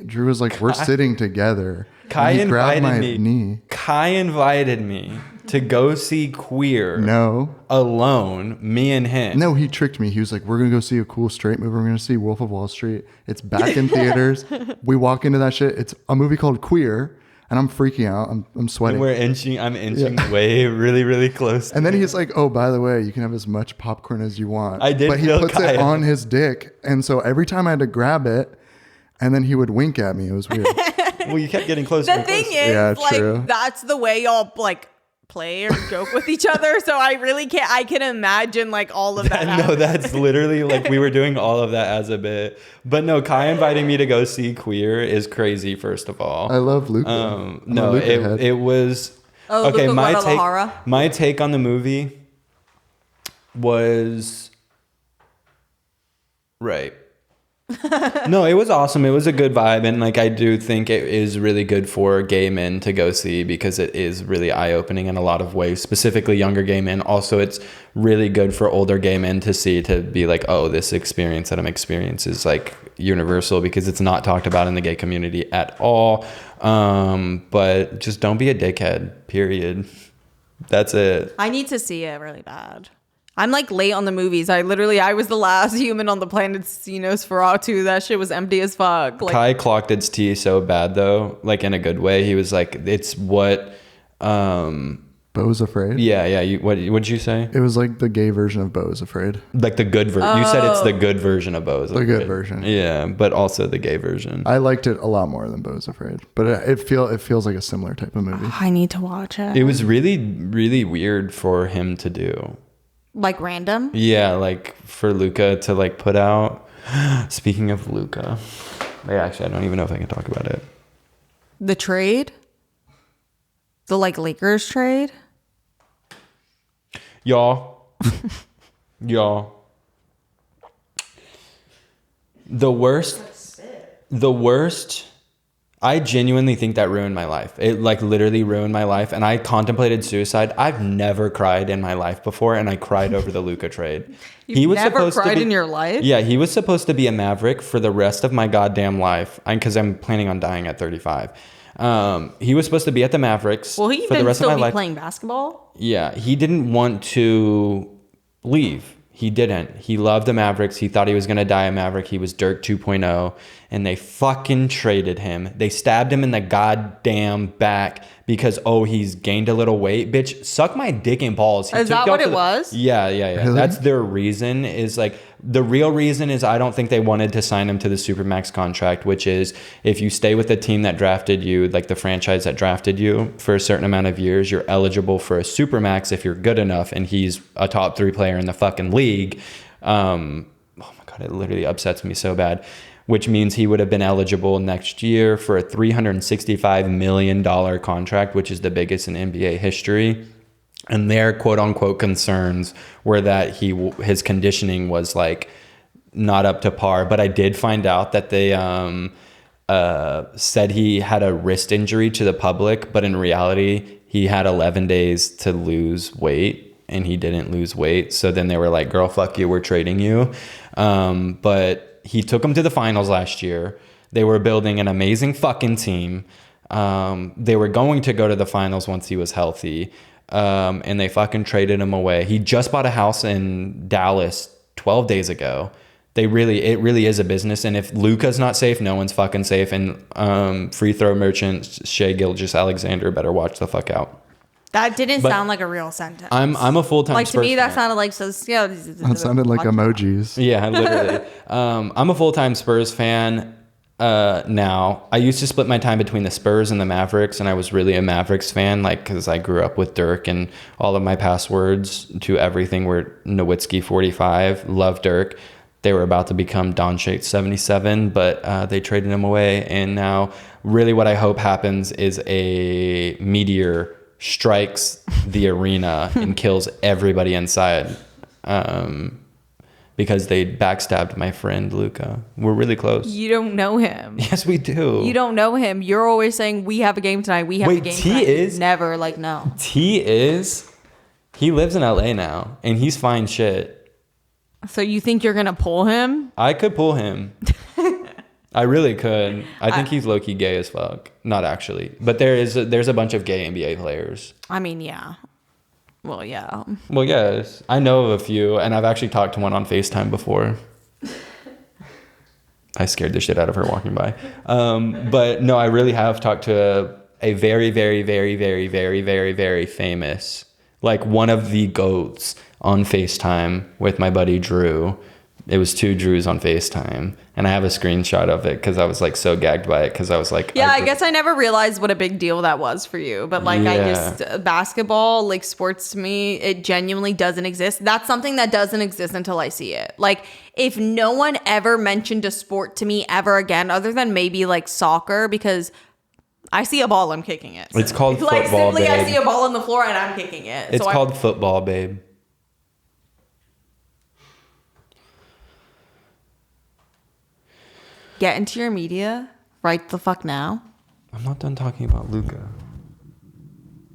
Drew was like, we're sitting together. Kai and he grabbed invited my me. knee. Kai invited me to go see Queer No. alone, me and him. No, he tricked me. He was like, we're going to go see a cool straight movie. We're going to see Wolf of Wall Street. It's back in theaters. We walk into that shit. It's a movie called Queer. And I'm freaking out. I'm sweating. And I'm inching way, really, really close. And then he's like, oh, by the way, you can have as much popcorn as you want. I did But he feel puts it Kaya. on his dick. And so every time I had to grab it, and then he would wink at me. It was weird. Well, you kept getting closer. The and thing closer. is, Yeah, like, true. that's the way y'all like play or joke with each other. So I really can't. I can imagine like all of that. No, happening. that's literally like we were doing all of that as a bit. But no, Kai inviting me to go see Queer is crazy. First of all, I love Luca. I'm a no, Luca head. it was Oh, okay. Luca My Guadalajara. take on the movie was right. No, it was awesome. It was a good vibe, and like I do think it is really good for gay men to go see because it is really eye-opening in a lot of ways, specifically younger gay men. Also, it's really good for older gay men to see, to be like, oh, this experience that I'm experiencing is like universal, because it's not talked about in the gay community at all. But just don't be a dickhead, period. That's it. I need to see it really bad. I'm like late on the movies. I was the last human on the planet to see Nosferatu. That shit was empty as fuck. Like, Kai clocked its tea so bad though, like in a good way. He was like, it's what Beau's Afraid? yeah, what'd you say? It was like the gay version of Beau's Afraid. Like the good version. You said it's the good version of Beau's The good version. Yeah, but also the gay version. I liked it a lot more than Beau's Afraid. But it feels like a similar type of movie. I need to watch it. It was really, really weird for him to do. Like random. Yeah, like for Luca to like put out. Speaking of Luca, wait, actually, I don't even know if I can talk about it. The trade. The like Lakers trade. Y'all. The worst. I genuinely think that ruined my life. It like literally ruined my life, and I contemplated suicide. I've never cried in my life before, and I cried over the Luka trade. You've never cried in your life? Yeah, he was supposed to be a Maverick for the rest of my goddamn life, because I'm planning on dying at 35. He was supposed to be at the Mavericks Will he for the even rest of still my be life. playing basketball? Yeah, he didn't want to leave. He didn't. He loved the Mavericks. He thought he was going to die a Maverick. He was Dirk 2.0, and they fucking traded him. They stabbed him in the goddamn back because, he's gained a little weight. Bitch, suck my dick and balls. Is that what it was? Yeah. Really? That's their reason. Is like, the real reason is I don't think they wanted to sign him to the Supermax contract, which is if you stay with the team that drafted you, like the franchise that drafted you for a certain amount of years, you're eligible for a Supermax if you're good enough, and he's a top 3 player in the fucking league. Oh my God, it literally upsets me so bad. Which means he would have been eligible next year for a $365 million contract, which is the biggest in NBA history. And their quote unquote concerns were that his conditioning was like not up to par. But I did find out that they said he had a wrist injury to the public, but in reality, he had 11 days to lose weight, and he didn't lose weight. So then they were like, girl, fuck you, we're trading you. But he took them to the finals last year. They were building an amazing fucking team. They were going to go to the finals once he was healthy. And they fucking traded him away. He just bought a house in Dallas 12 days ago. It really is a business. And if Luka's not safe, no one's fucking safe. And free throw merchant Shai Gilgeous-Alexander better watch the fuck out. That didn't sound like a real sentence. I'm a full-time like, Spurs to me, that fan. sounded like That sounded like emojis. Yeah, literally. I'm a full-time Spurs fan now. I used to split my time between the Spurs and the Mavericks, and I was really a Mavericks fan, like, because I grew up with Dirk, and all of my passwords to everything were Nowitzki 45. Love Dirk. They were about to become Doncic 77, but they traded him away, and now really what I hope happens is a meteor strikes the arena and kills everybody inside, because they backstabbed my friend Luka. We're really close. You don't know him. Yes, we do. You don't know him. You're always saying, we have a game tonight. We have a game tonight. Is never like, no. He lives in LA now, and he's fine shit. So you think you're going to pull him? I could pull him. I really could. I think he's low-key gay as fuck. Not actually. But there's a bunch of gay NBA players. I mean, yeah. Well, yeah. Well, yes. I know of a few, and I've actually talked to one on FaceTime before. I scared the shit out of her walking by. But no, I really have talked to a very, very, very, very, very, very, very famous, like one of the GOATs on FaceTime with my buddy Drew. It was 2 Drews on FaceTime, and I have a screenshot of it because I was like so gagged by it, because I was like, yeah, I guess I never realized what a big deal that was for you. But like, I just, basketball, like sports to me, it genuinely doesn't exist. That's something that doesn't exist until I see it. Like, if no one ever mentioned a sport to me ever again, other than maybe like soccer, because I see a ball, I'm kicking it. It's called like, football, simply, babe. I see a ball on the floor and I'm kicking it. It's called football, babe. Get into your media right the fuck now. I'm not done talking about Luka.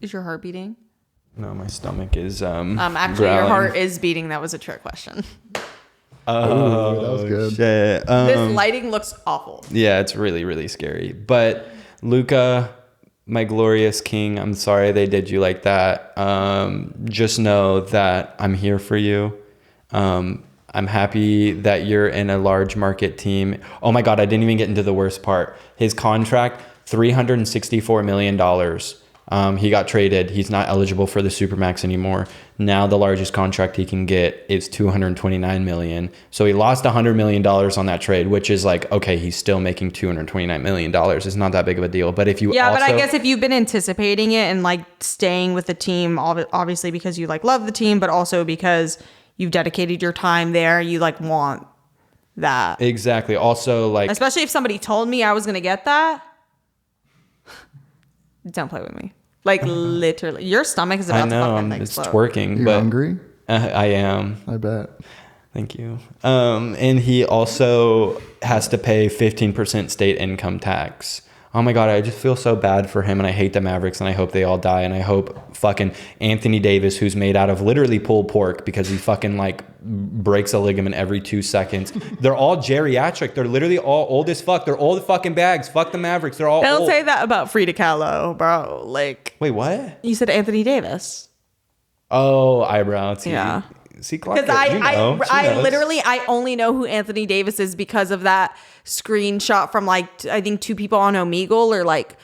Is your heart beating? No, my stomach is Actually, growling. your heart is beating. That was a trick question. Oh, that was good. Shit. This lighting looks awful. Yeah, it's really, really scary. But Luka, my glorious king, I'm sorry they did you like that. Just know that I'm here for you. I'm happy that you're in a large market team. Oh my God, I didn't even get into the worst part. His contract, $364 million. He got traded. He's not eligible for the Supermax anymore. Now the largest contract he can get is $229 million. So he lost $100 million on that trade, which is like, okay, he's still making $229 million. It's not that big of a deal. But if you but I guess if you've been anticipating it and like staying with the team, obviously because you like love the team, but also because you've dedicated your time there, you like want that. Exactly. Also, like, especially if somebody told me I was going to get that. Don't play with me. Like, literally. Your stomach is about to fucking it's explode. twerking. You but hungry? I am. I bet. Thank you. And he also has to pay 15% state income tax Oh my God, I just feel so bad for him, and I hate the Mavericks, and I hope they all die, and I hope fucking Anthony Davis, who's made out of literally pulled pork because he fucking like breaks a ligament every 2 seconds. They're all geriatric. They're literally all old as fuck. They're old fucking bags. Fuck the Mavericks. They're all Don't old. say that about Frida Kahlo, bro. Like, Wait, what? you said Anthony Davis. Oh, eyebrows. Yeah. See, Clark, Because you know. She knows. I only know who Anthony Davis is because of that screenshot from like, I think 2 people on Omegle or like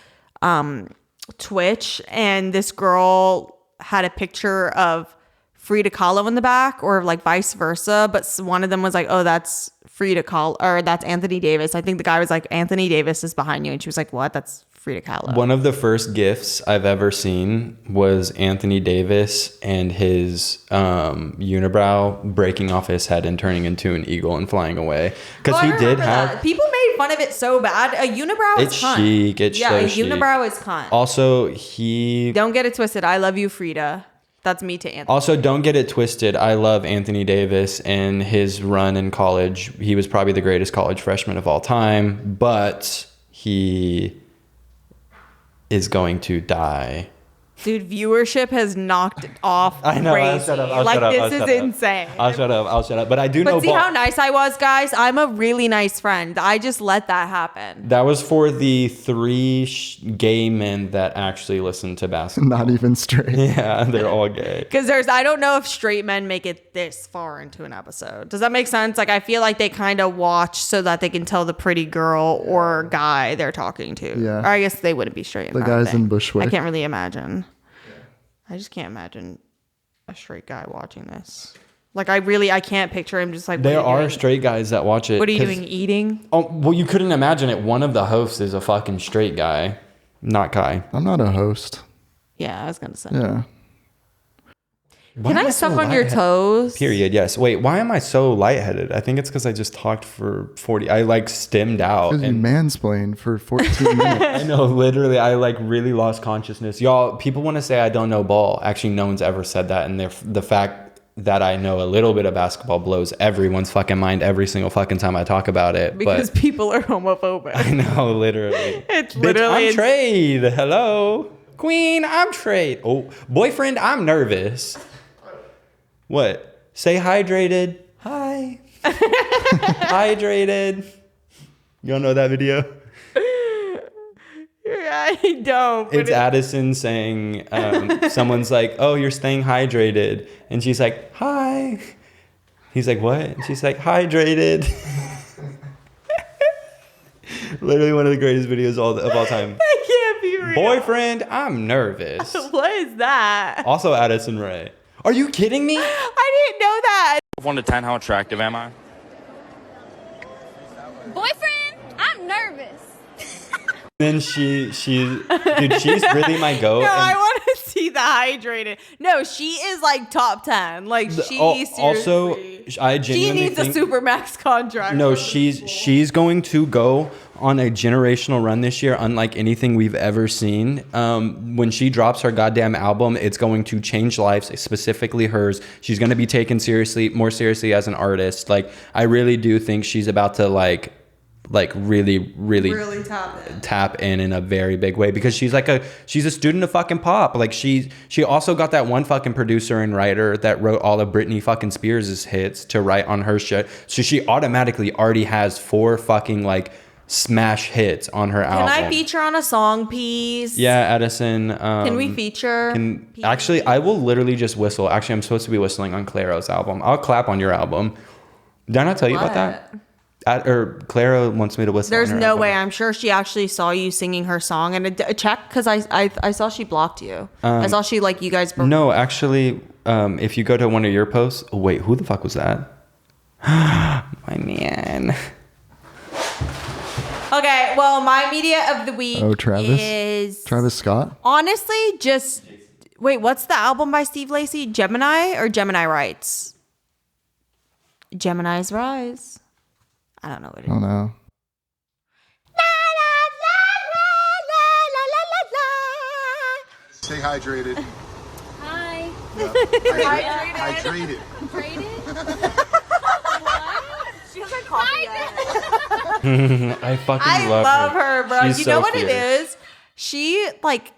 Twitch. And this girl had a picture of Frida Kahlo in the back or like vice versa. But one of them was like, oh, that's Frida Kahlo or that's Anthony Davis. I think the guy was like, Anthony Davis is behind you. And she was like, what? That's Frida Kahlo. One of the first gifts I've ever seen was Anthony Davis and his unibrow breaking off his head and turning into an eagle and flying away. Because he did have... That. People made fun of it so bad. A unibrow is cunt. Chic. It's yeah, so a chic. unibrow is cunt. Also, he... Don't get it twisted. I love you, Frida. That's me to Anthony. Also, don't get it twisted. I love Anthony Davis and his run in college. He was probably the greatest college freshman of all time, but he is going to die. Dude, viewership has knocked off. I know. Crazy. I'll shut up. I'll like shut up. this I'll is shut up. insane. I'll shut up. But I do know. But see how nice I was, guys? I'm a really nice friend. I just let that happen. That was for the 3 gay men that actually listen to basketball. Not even straight. Yeah, they're all gay. Because I don't know if straight men make it this far into an episode. Does that make sense? Like, I feel like they kind of watch so that they can tell the pretty girl or guy they're talking to. Yeah. Or I guess they wouldn't be straight. The guys in Bushwick. I can't really imagine. I just can't imagine a straight guy watching this. Like, I can't picture him just like... There are straight guys that watch it. What are you doing, eating? Oh, well, you couldn't imagine it. One of the hosts is a fucking straight guy. Not Kai. I'm not a host. Yeah, I was going to say. Yeah. Can I suck on your toes? Period. Yes. Wait, why am I so lightheaded? I think it's because I just talked for 40. I like stemmed out. Because you mansplained for 14 minutes. I know, literally, I like really lost consciousness. Y'all, people want to say I don't know ball. Actually, no one's ever said that. And the fact that I know a little bit of basketball blows everyone's fucking mind every single fucking time I talk about it. Because people are homophobic. I know, literally. It's Bitch, literally... I'm trade. Hello. Queen, I'm trade. Oh, boyfriend, I'm nervous. What? Say hydrated. Hi. Hydrated. You don't know that video? I don't. It's Addison saying, someone's like, oh, you're staying hydrated. And she's like, hi. He's like, what? And she's like, hydrated. Literally one of the greatest videos of all time. That can't be real. Boyfriend, I'm nervous. What is that? Also Addison Rae. Are you kidding me? I didn't know that. 1 to 10, how attractive am I? Boyfriend, I'm nervous. Then she's really my goat. No, and- I want to see the hydrated. No, she is like top 10. Like she also, seriously. I She genuinely needs a think, Supermax contract. No, she's going to go on a generational run this year, unlike anything we've ever seen. When she drops her goddamn album, it's going to change lives, specifically hers. She's going to be taken more seriously as an artist. Like, I really do think she's about to really tap in a very big way, because she's a student of fucking pop. Like she also got that one fucking producer and writer that wrote all of Britney fucking Spears' hits to write on her shit. So she automatically already has 4 fucking like smash hits on her album. Can I feature on a song piece? Yeah, Edison. Can we feature? Actually, I will literally just whistle. Actually, I'm supposed to be whistling on Claro's album. I'll clap on your album. Did I not tell you about that? Clara wants me to whistle. There's on her no album. way. I'm sure she actually saw you singing her song. And check, because I saw she blocked you. I saw she you guys. No, actually, if you go to one of your posts. Oh, wait, who the fuck was that? My man. Okay, well, my media of the week is Travis Scott. Honestly, just wait. What's the album by Steve Lacy? Gemini or Gemini Rights? Gemini's Rise. I don't know what it is. Oh no. Stay hydrated. Hi. Hydrated. Hydrated? What? She has like coffee. I fucking I love love her, bro. She's You so know what it fierce. is? She like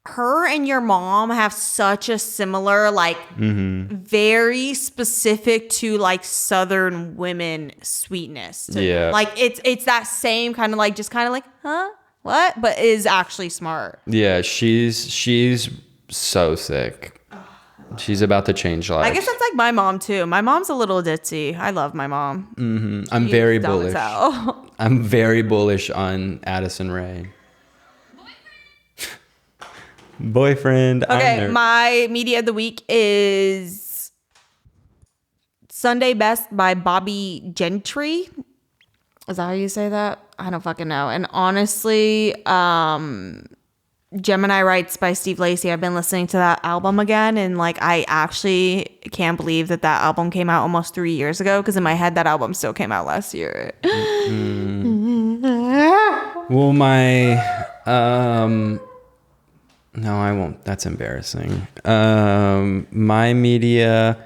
her and your mom have such a similar, like, very specific to like Southern women sweetness. Yeah. Like it's that same kind of like, just kind of like, huh? What? But is actually smart. Yeah, she's so sick. She's about to change lives. I guess that's like my mom too. My mom's a little ditzy. I love my mom. I'm very Dumb as bullish. hell. I'm very bullish on Addison Rae. Boyfriend. Okay, my media of the week is Sunday Best by Bobby Gentry. Is that how you say that? I don't fucking know. And honestly, Gemini Rights by Steve Lacy. I've been listening to that album again, and like I actually can't believe that album came out almost 3 years ago, because in my head that album still came out last year. Well, my no, I won't. That's embarrassing. My media,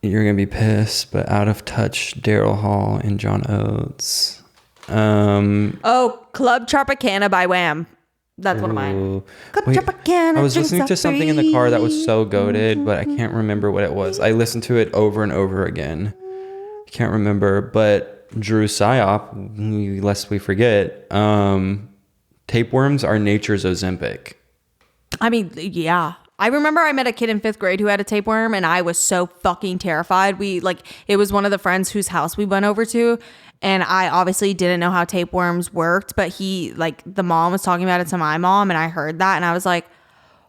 you're gonna be pissed, but Out of Touch, Daryl Hall and John Oates. Oh, Club Tropicana by Wham. That's one of mine. Ooh. Club Wait, Tropicana. I was drinks listening are to something in the car that was so free. goated, but I can't remember what it was. I listened to it over and over again. Can't remember, but Drew Psyop, lest we forget, tapeworms are nature's Ozempic. I mean, yeah. I remember I met a kid in 5th grade who had a tapeworm, and I was so fucking terrified. It was one of the friends whose house we went over to, and I obviously didn't know how tapeworms worked, but the mom was talking about it to my mom, and I heard that, and I was like,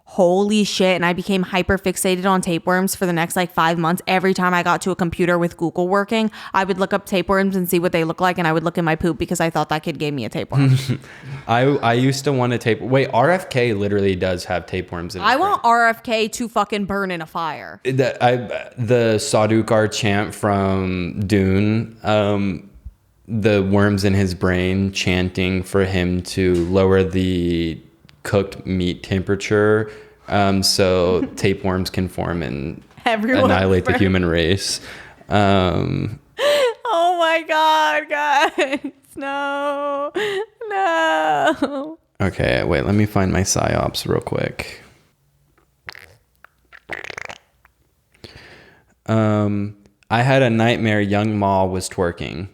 holy shit. And I became hyper fixated on tapeworms for the next 5 months. Every time I got to a computer with Google working, I would look up tapeworms and see what they look like, and I would look in my poop because I thought that kid gave me a tapeworm. I used to want to wait, RFK literally does have tapeworms in his I brain. want RFK to fucking burn in a fire. The Sardaukar chant from Dune, the worms in his brain chanting for him to lower the cooked meat temperature, so tapeworms can form and annihilate the human race. Oh my God, guys. No. Okay, wait, let me find my psyops real quick. I had a nightmare young Ma was twerking.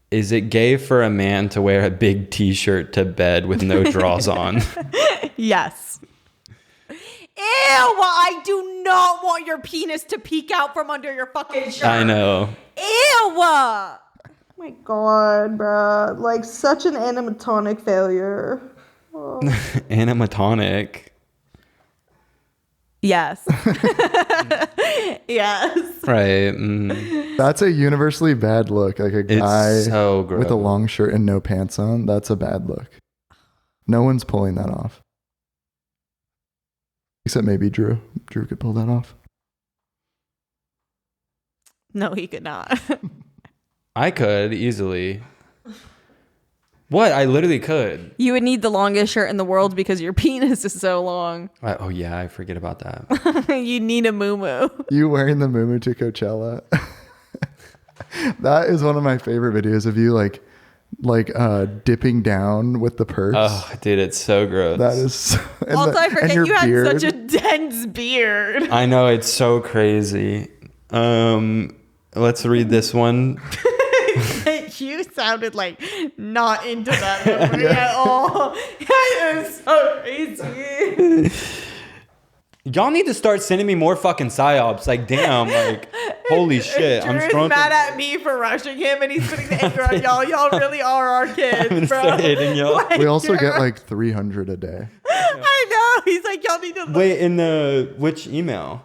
Is it gay for a man to wear a big t-shirt to bed with no drawers on? Yes. Ew, I do not want your penis to peek out from under your fucking shirt. I know. Ew. Oh my God, bro. Such an animatronic failure. Animatronic. Yes. Yes. Right. That's a universally bad look. Like a guy so gross. with a long shirt and no pants on. That's a bad look. No one's pulling that off. Except maybe Drew. Drew could pull that off. No, he could not. I could easily. What? I literally could. You would need the longest shirt in the world because your penis is so long. Oh yeah, I forget about that. You need a moo-moo. You wearing the muumuu to Coachella? That is one of my favorite videos of you dipping down with the purse. Oh, dude, it's so gross. That is. Also, I forget you had beard. such a dense beard. I know, it's so crazy. Let's read this one. You sounded not into that memory at all. That is so crazy. Y'all need to start sending me more fucking psyops. Damn, holy shit. Drew is mad at me for rushing him, and he's putting the anger on y'all. Y'all really are our kids, bro. Start hating y'all. We also get 300 a day. I know. He's y'all need to Wait, in which email?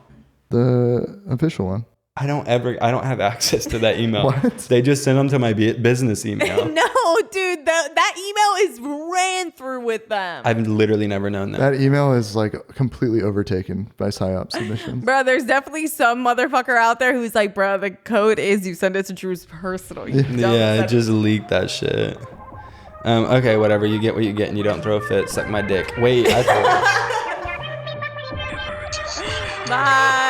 The official one. I don't have access to that email. What? They just send them to my business email. No, dude, that email is ran through with them. I've literally never known that. That email is completely overtaken by PSYOP submissions. Bro, there's definitely some motherfucker out there who's bro, the code is you send it to Drew's personal. You don't Yeah, send just leak that shit. Okay, whatever. You get what you get and you don't throw a fit. Suck my dick. Wait, Bye.